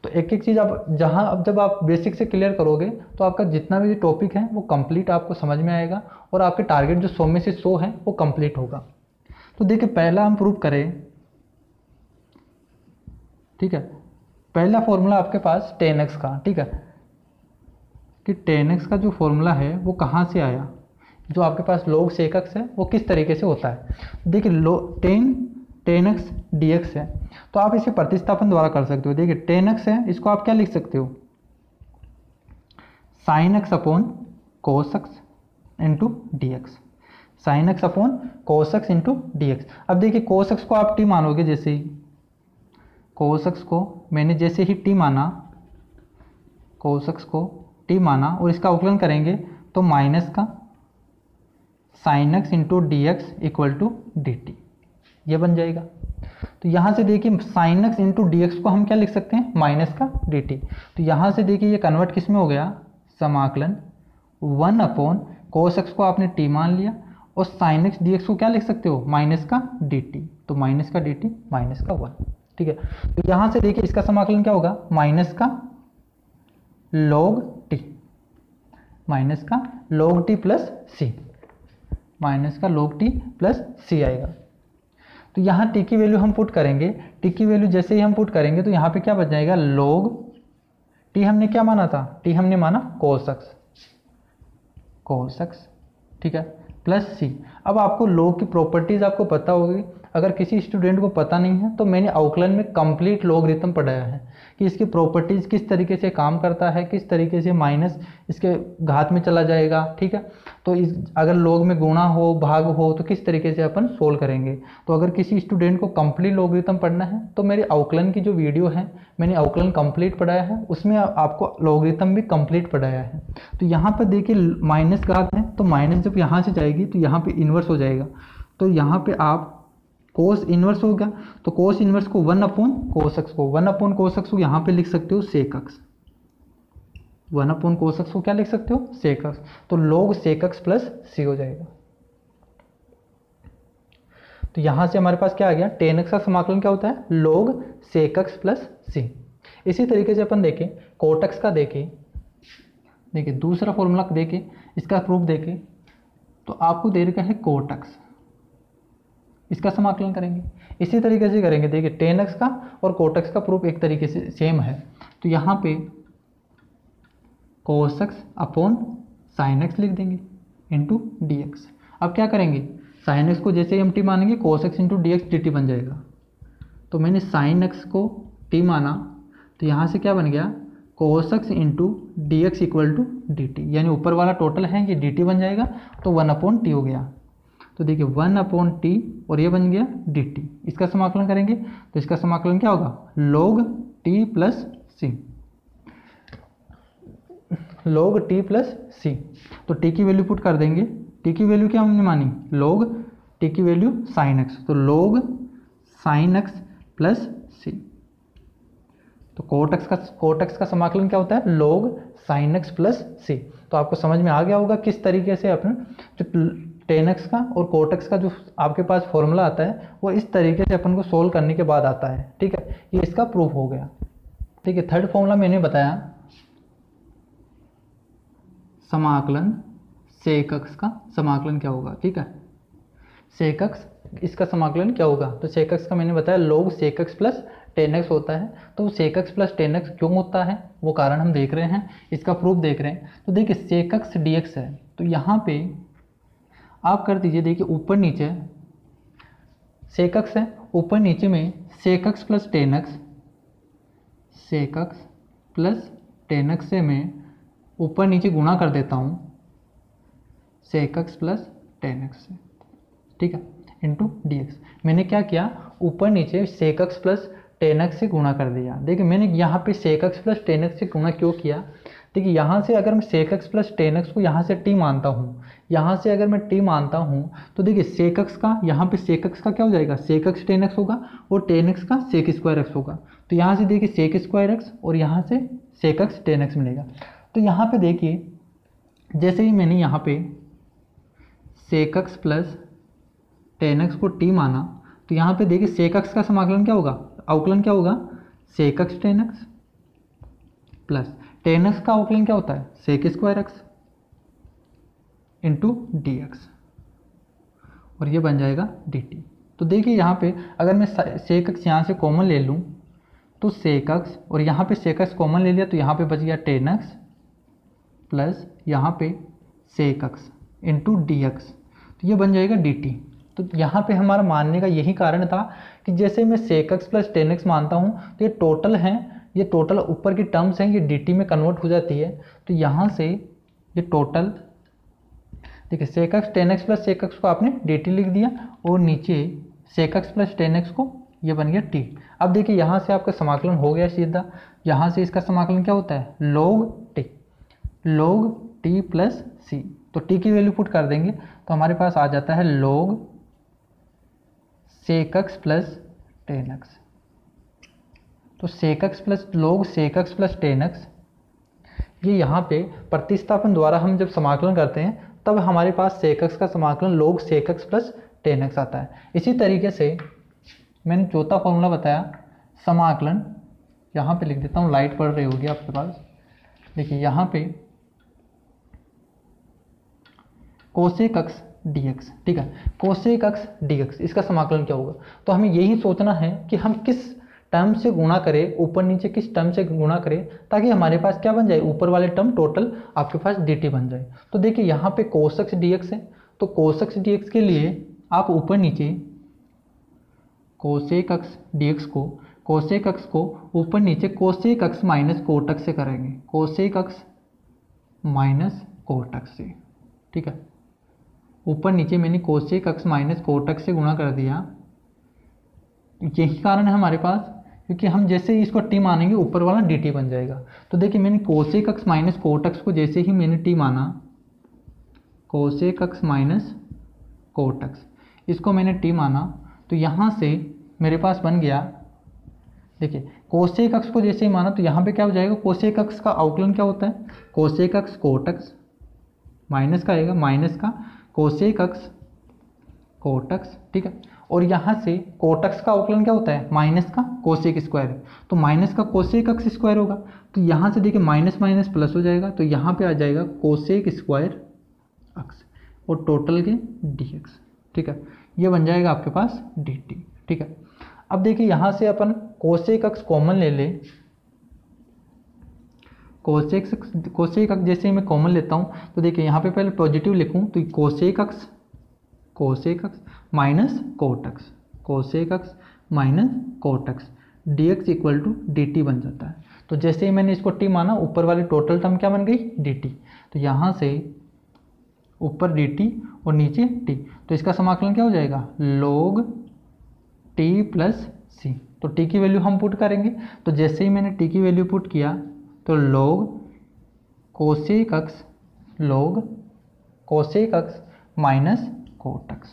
तो एक एक चीज़ आप अब जब आप बेसिक से क्लियर करोगे तो आपका जितना भी टॉपिक है वो कंप्लीट आपको समझ में आएगा, और आपके टारगेट जो 100 में से 100 है वो कंप्लीट होगा। तो देखिए पहला हम प्रूव करें, ठीक है। पहला फॉर्मूला आपके पास tan x का, ठीक है, कि tan x का जो फॉर्मूला है वो कहाँ से आया, जो आपके पास log sec x है वो किस तरीके से होता है। देखिए tan x dx है, तो आप इसे प्रतिस्थापन द्वारा कर सकते हो। देखिए tan x है, इसको आप क्या लिख सकते हो, sin x upon cos x into dx, sin x upon cos x into dx। अब देखिए cos x को आप t मानोगे, जैसे ही cos x को मैंने जैसे ही t माना, cos x को t माना और इसका अवकलन करेंगे तो माइनस का sin x into d x equal to d t, ये बन जाएगा। तो यहाँ से देखिए sin x into d x को हम क्या लिख सकते हैं, माइनस का डी टी। तो यहाँ से देखिए ये कन्वर्ट किस में हो गया, समाकलन 1 अपॉन cos x को आपने t मान लिया, और sin x dx को क्या लिख सकते हो, माइनस का dt। तो माइनस का dt माइनस का 1, ठीक है। तो यहाँ से देखिए इसका समाकलन क्या होगा, माइनस का log t, माइनस का log t plus c, minus का log t प्लस c आएगा। तो यहाँ t की वैल्यू हम पुट करेंगे, t की वैल्यू जैसे ही हम पुट करेंगे तो यहाँ पे क्या बच जाएगा, log t हमने क्या माना था, t हमने माना cos x, ठीक है, प्लस c। अब आपको log की प्रॉपर्टीज आपको पता होगी, अगर किसी स्टूडेंट को पता नहीं है तो मैंने अवकलन में कंप्लीट लॉगरिथम पढ़ाया है कि इसकी प्रॉपर्टीज किस तरीके से काम करता है, किस तरीके से माइनस इसके घात में चला जाएगा, ठीक है। तो अगर लॉग में गुणा हो भाग हो तो किस तरीके से अपन सोल्व करेंगे। तो अगर किसी स्टूडेंट को कंप्लीट लॉगरिथम पढ़ना है तो मेरे अवकलन की जो वीडियो है, मैंने अवकलन कंप्लीट पढ़ाया है, उसमें आपको लॉगरिथम भी कंप्लीट पढ़ाया है। तो यहाँ पर देखिए माइनस घात है, तो माइनस जब यहाँ से जाएगी तो यहाँ पे इन्वर्स हो जाएगा, तो यहाँ पे आप कोस इनवर्स हो गया, तो कोस इनवर्स को 1/cos x को 1/cos x को यहाँ पे लिख सकते हो sec x, 1/cos x को क्या लिख सकते हो sec x, तो log sec x plus c हो जाएगा। तो यहाँ से हमारे पास क्या आ गया, tan x का समाकलन क्या होता है log sec x plus c। इसी तरीके से अपन देखें cot x का, देखिए दूसरा फॉर्मूला देखें, इसका प्रूफ देखें, तो आपको दे रखा है cot x, इसका समाकलन करेंगे इसी तरीके से करेंगे। देखिए tan x का और cot x का प्रूफ एक तरीके से सेम है, तो यहाँ पे cos x upon sin x लिख देंगे इंटू dx। अब क्या करेंगे, sin x को जैसे ही हम t मानेंगे cos x into dx dt बन जाएगा। तो मैंने sin x को t माना, तो यहाँ से क्या बन गया cos x into dx equal to dt, यानी ऊपर वाला टोटल है ये dt बन जाएगा, तो 1/t हो गया। तो देखिए 1/t और ये बन गया dt, इसका समाकलन करेंगे तो इसका समाकलन क्या होगा log t plus c, log t plus c। तो t की वैल्यू पुट कर देंगे, t की वैल्यू क्या हमने मानी log, t की वैल्यू sin x, तो log sin x plus c। तो cot x का समाकलन क्या होता है log sin x plus c। तो आपको समझ में आ गया होगा किस तरीके से अपने जो tan x का और cot x का जो आपके पास फॉर्मूला आता है वो इस तरीके से अपन को सोल्व करने के बाद आता है। ठीक है, ये इसका प्रूफ हो गया। ठीक है, थर्ड फॉर्मूला मैंने बताया समाकलन sec x का समाकलन क्या होगा। ठीक है, sec x इसका समाकलन क्या होगा, तो sec x का मैंने बताया log sec x plus tan x होता है। तो sec x plus tan x क्यों होता है वो कारण हम देख रहे हैं, इसका प्रूफ देख रहे हैं। तो देखिए sec x dx है, तो यहाँ पे आप कर दीजिए, देखिए ऊपर नीचे sec x है, ऊपर नीचे में sec x plus tan x, sec x plus tan x से मैं ऊपर नीचे गुणा कर देता हूँ sec x plus tan x से। ठीक है, इंटू dx। मैंने क्या किया, ऊपर नीचे sec x plus tan x से गुणा कर दिया। देखिए मैंने यहाँ पे sec x plus tan x से गुणा क्यों किया, देखिए यहाँ से अगर मैं sec x plus tan x को यहाँ से t मानता हूँ, यहाँ से अगर मैं t मानता हूँ, तो देखिए sec x का यहाँ पे sec x का क्या हो जाएगा sec x tan x होगा और tan x का sec स्क्वायर x होगा। तो यहाँ से देखिए sec स्क्वायर x और यहाँ से sec x tan x मिलेगा। तो यहाँ पे देखिए जैसे ही मैंने यहाँ पे sec x plus tan x को t माना, तो यहाँ पे देखिए sec x का समाकलन क्या होगा, अवकलन क्या होगा sec x tan x plus tan x का अवकलन क्या होता है sec square x into dx, और ये बन जाएगा dt। तो देखिए यहाँ पे अगर मैं sec x यहाँ से कॉमन ले लूँ तो sec x, और यहाँ पे sec x कॉमन ले लिया तो यहाँ पे बच गया tan x प्लस यहाँ पे sec x इंटू dx, तो ये बन जाएगा dt। तो यहाँ पे हमारा मानने का यही कारण था कि जैसे मैं sec x plus tan x मानता हूँ तो ये टोटल है, ये टोटल ऊपर की टर्म्स हैं, ये dt में कन्वर्ट हो जाती है। तो यहाँ से ये टोटल देखिए sec x tan x plus sec x को आपने dt लिख दिया और नीचे sec x plus tan x को ये बन गया t। अब देखिए यहाँ से आपका समाकलन हो गया सीधा, यहाँ से इसका समाकलन क्या होता है log t प्लस c। तो t की वैल्यू पुट कर देंगे तो हमारे पास आ जाता है log sec x plus tan x। तो sec x plus log sec x plus tan x, ये यहाँ पे प्रतिस्थापन द्वारा हम जब समाकलन करते हैं तब हमारे पास sec x का समाकलन log sec x plus tan x आता है। इसी तरीके से मैंने चौथा फॉर्मूला बताया समाकलन, यहाँ पे लिख देता हूँ, लाइट पड़ रही होगी आपके पास। देखिए यहाँ पे cosec x dx। ठीक है, cosec x dx इसका समाकलन क्या होगा, तो हमें यही सोचना है कि हम किस टर्म से गुणा करें, ऊपर नीचे किस टर्म से गुणा करें ताकि हमारे पास क्या बन जाए, ऊपर वाले टर्म टोटल आपके पास dt बन जाए। तो देखिए यहाँ पे cos x dx है, तो cos x dx के लिए आप ऊपर नीचे cosec x dx को, cosec x को ऊपर नीचे cosec x minus cot x से करेंगे, cosec x minus cot x से। ठीक है, ऊपर नीचे मैंने cosec x minus cot x से गुणा कर दिया। यही कारण है हमारे पास, क्योंकि हम जैसे ही इसको t मानेंगे ऊपर वाला dt बन जाएगा। तो देखिए मैंने cosec x minus cot x को जैसे ही मैंने t माना, cosec x minus cot x, इसको मैंने टी माना, तो यहाँ से मेरे पास बन गया, देखिए कोसेक अक्ष को जैसे ही माना तो यहाँ पे क्या हो जाएगा, कोसेक अक्ष का अवकलन क्या होता है, कोसेक अक्ष कोट अक्ष माइनस का आएगा, माइनस का कोसेक अक्ष कोट अक्ष, ठीक है। और यहाँ से कोट अक्ष का अवकलन क्या होता है, माइनस का कोसेक स्क्वायर, तो माइनस का कोसेक अक्ष स्क्वायर होगा, तो यहाँ से देखिए माइनस माइनस प्लस हो जाएगा, तो यहाँ पे आ जाएगा कोसेक स्क्वायर अक्ष और टोटल के dx, ठीक है। ये बन जाएगा आपके पास dt, ठीक है। अब देखिए यहाँ से अपन कोसेक अक्ष कॉमन ले ले, कोसेक अक्ष जैसे ही मैं कॉमन लेता हूँ तो देखिए यहाँ पे पहले पॉजिटिव लिखूँ तो कोसेक अक्ष माइनस कोट अक्ष, कोसेक अक्ष माइनस कोट अक्ष dx इक्वल टू dt बन जाता है। तो जैसे ही मैंने इसको t माना, ऊपर वाली टोटल टर्म क्या बन गई, dt, तो यहाँ से ऊपर dt और नीचे t, तो इसका समाकलन क्या हो जाएगा, log t प्लस c, तो t की वैल्यू हम पुट करेंगे, तो जैसे ही मैंने t की वैल्यू पुट किया तो log कोसेक अक्ष माइनस कोट अक्ष,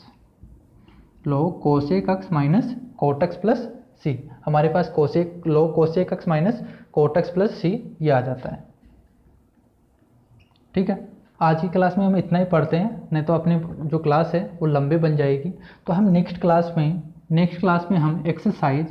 log कोसेक अक्ष माइनस कोट अक्ष प्लस c, हमारे पास log कोसेक अक्ष माइनस कोट अक्ष प्लस c ये आ जाता है, ठीक है। आज की क्लास में हम इतना ही पढ़ते हैं, नहीं तो अपनी जो क्लास है वो लंबे बन जाएगी। तो हम नेक्स्ट क्लास में हम एक्सरसाइज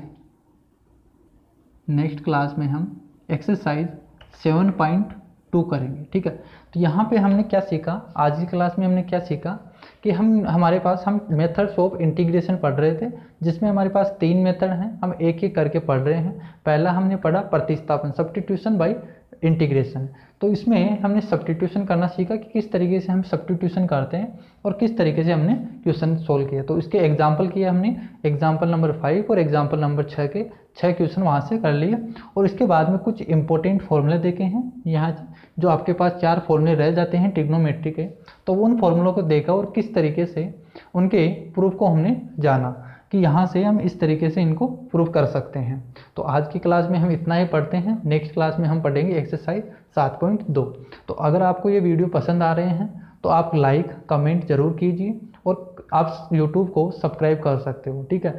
7.2 करेंगे, ठीक है। तो यहाँ पे हमने क्या सीखा, आज की क्लास में हमने क्या सीखा कि हमारे पास हम मेथड्स ऑफ इंटीग्रेशन पढ़ रहे थे, जिसमें हमारे पास 3 मेथड हैं, हम एक एक करके पढ़ रहे हैं। पहला हमने पढ़ा प्रतिस्थापन, सब्स्टिट्यूशन बाय इंटीग्रेशन, तो इसमें हमने सब्स्टिट्यूशन करना सीखा कि किस तरीके से हम सब्स्टिट्यूशन करते हैं और किस तरीके से हमने क्वेश्चन सोल्व किया। तो इसके एग्जाम्पल किया हमने, एग्जाम्पल नंबर 5 और एग्जाम्पल नंबर 6 के 6 क्वेश्चन वहाँ से कर लिए। और इसके बाद में कुछ इंपॉर्टेंट फॉर्मूले देखे हैं, यहाँ जो आपके पास 4 फॉर्मूले रह जाते हैं ट्रिग्नोमेट्री के, तो उन फॉर्मूलों को देखा और किस तरीके से उनके प्रूफ को हमने जाना कि यहाँ से हम इस तरीके से इनको प्रूफ कर सकते हैं। तो आज की क्लास में हम इतना ही पढ़ते हैं, नेक्स्ट क्लास में हम पढ़ेंगे एक्सरसाइज 7.2। तो अगर आपको ये वीडियो पसंद आ रहे हैं तो आप लाइक कमेंट जरूर कीजिए और आप यूट्यूब को सब्सक्राइब कर सकते हो, ठीक है।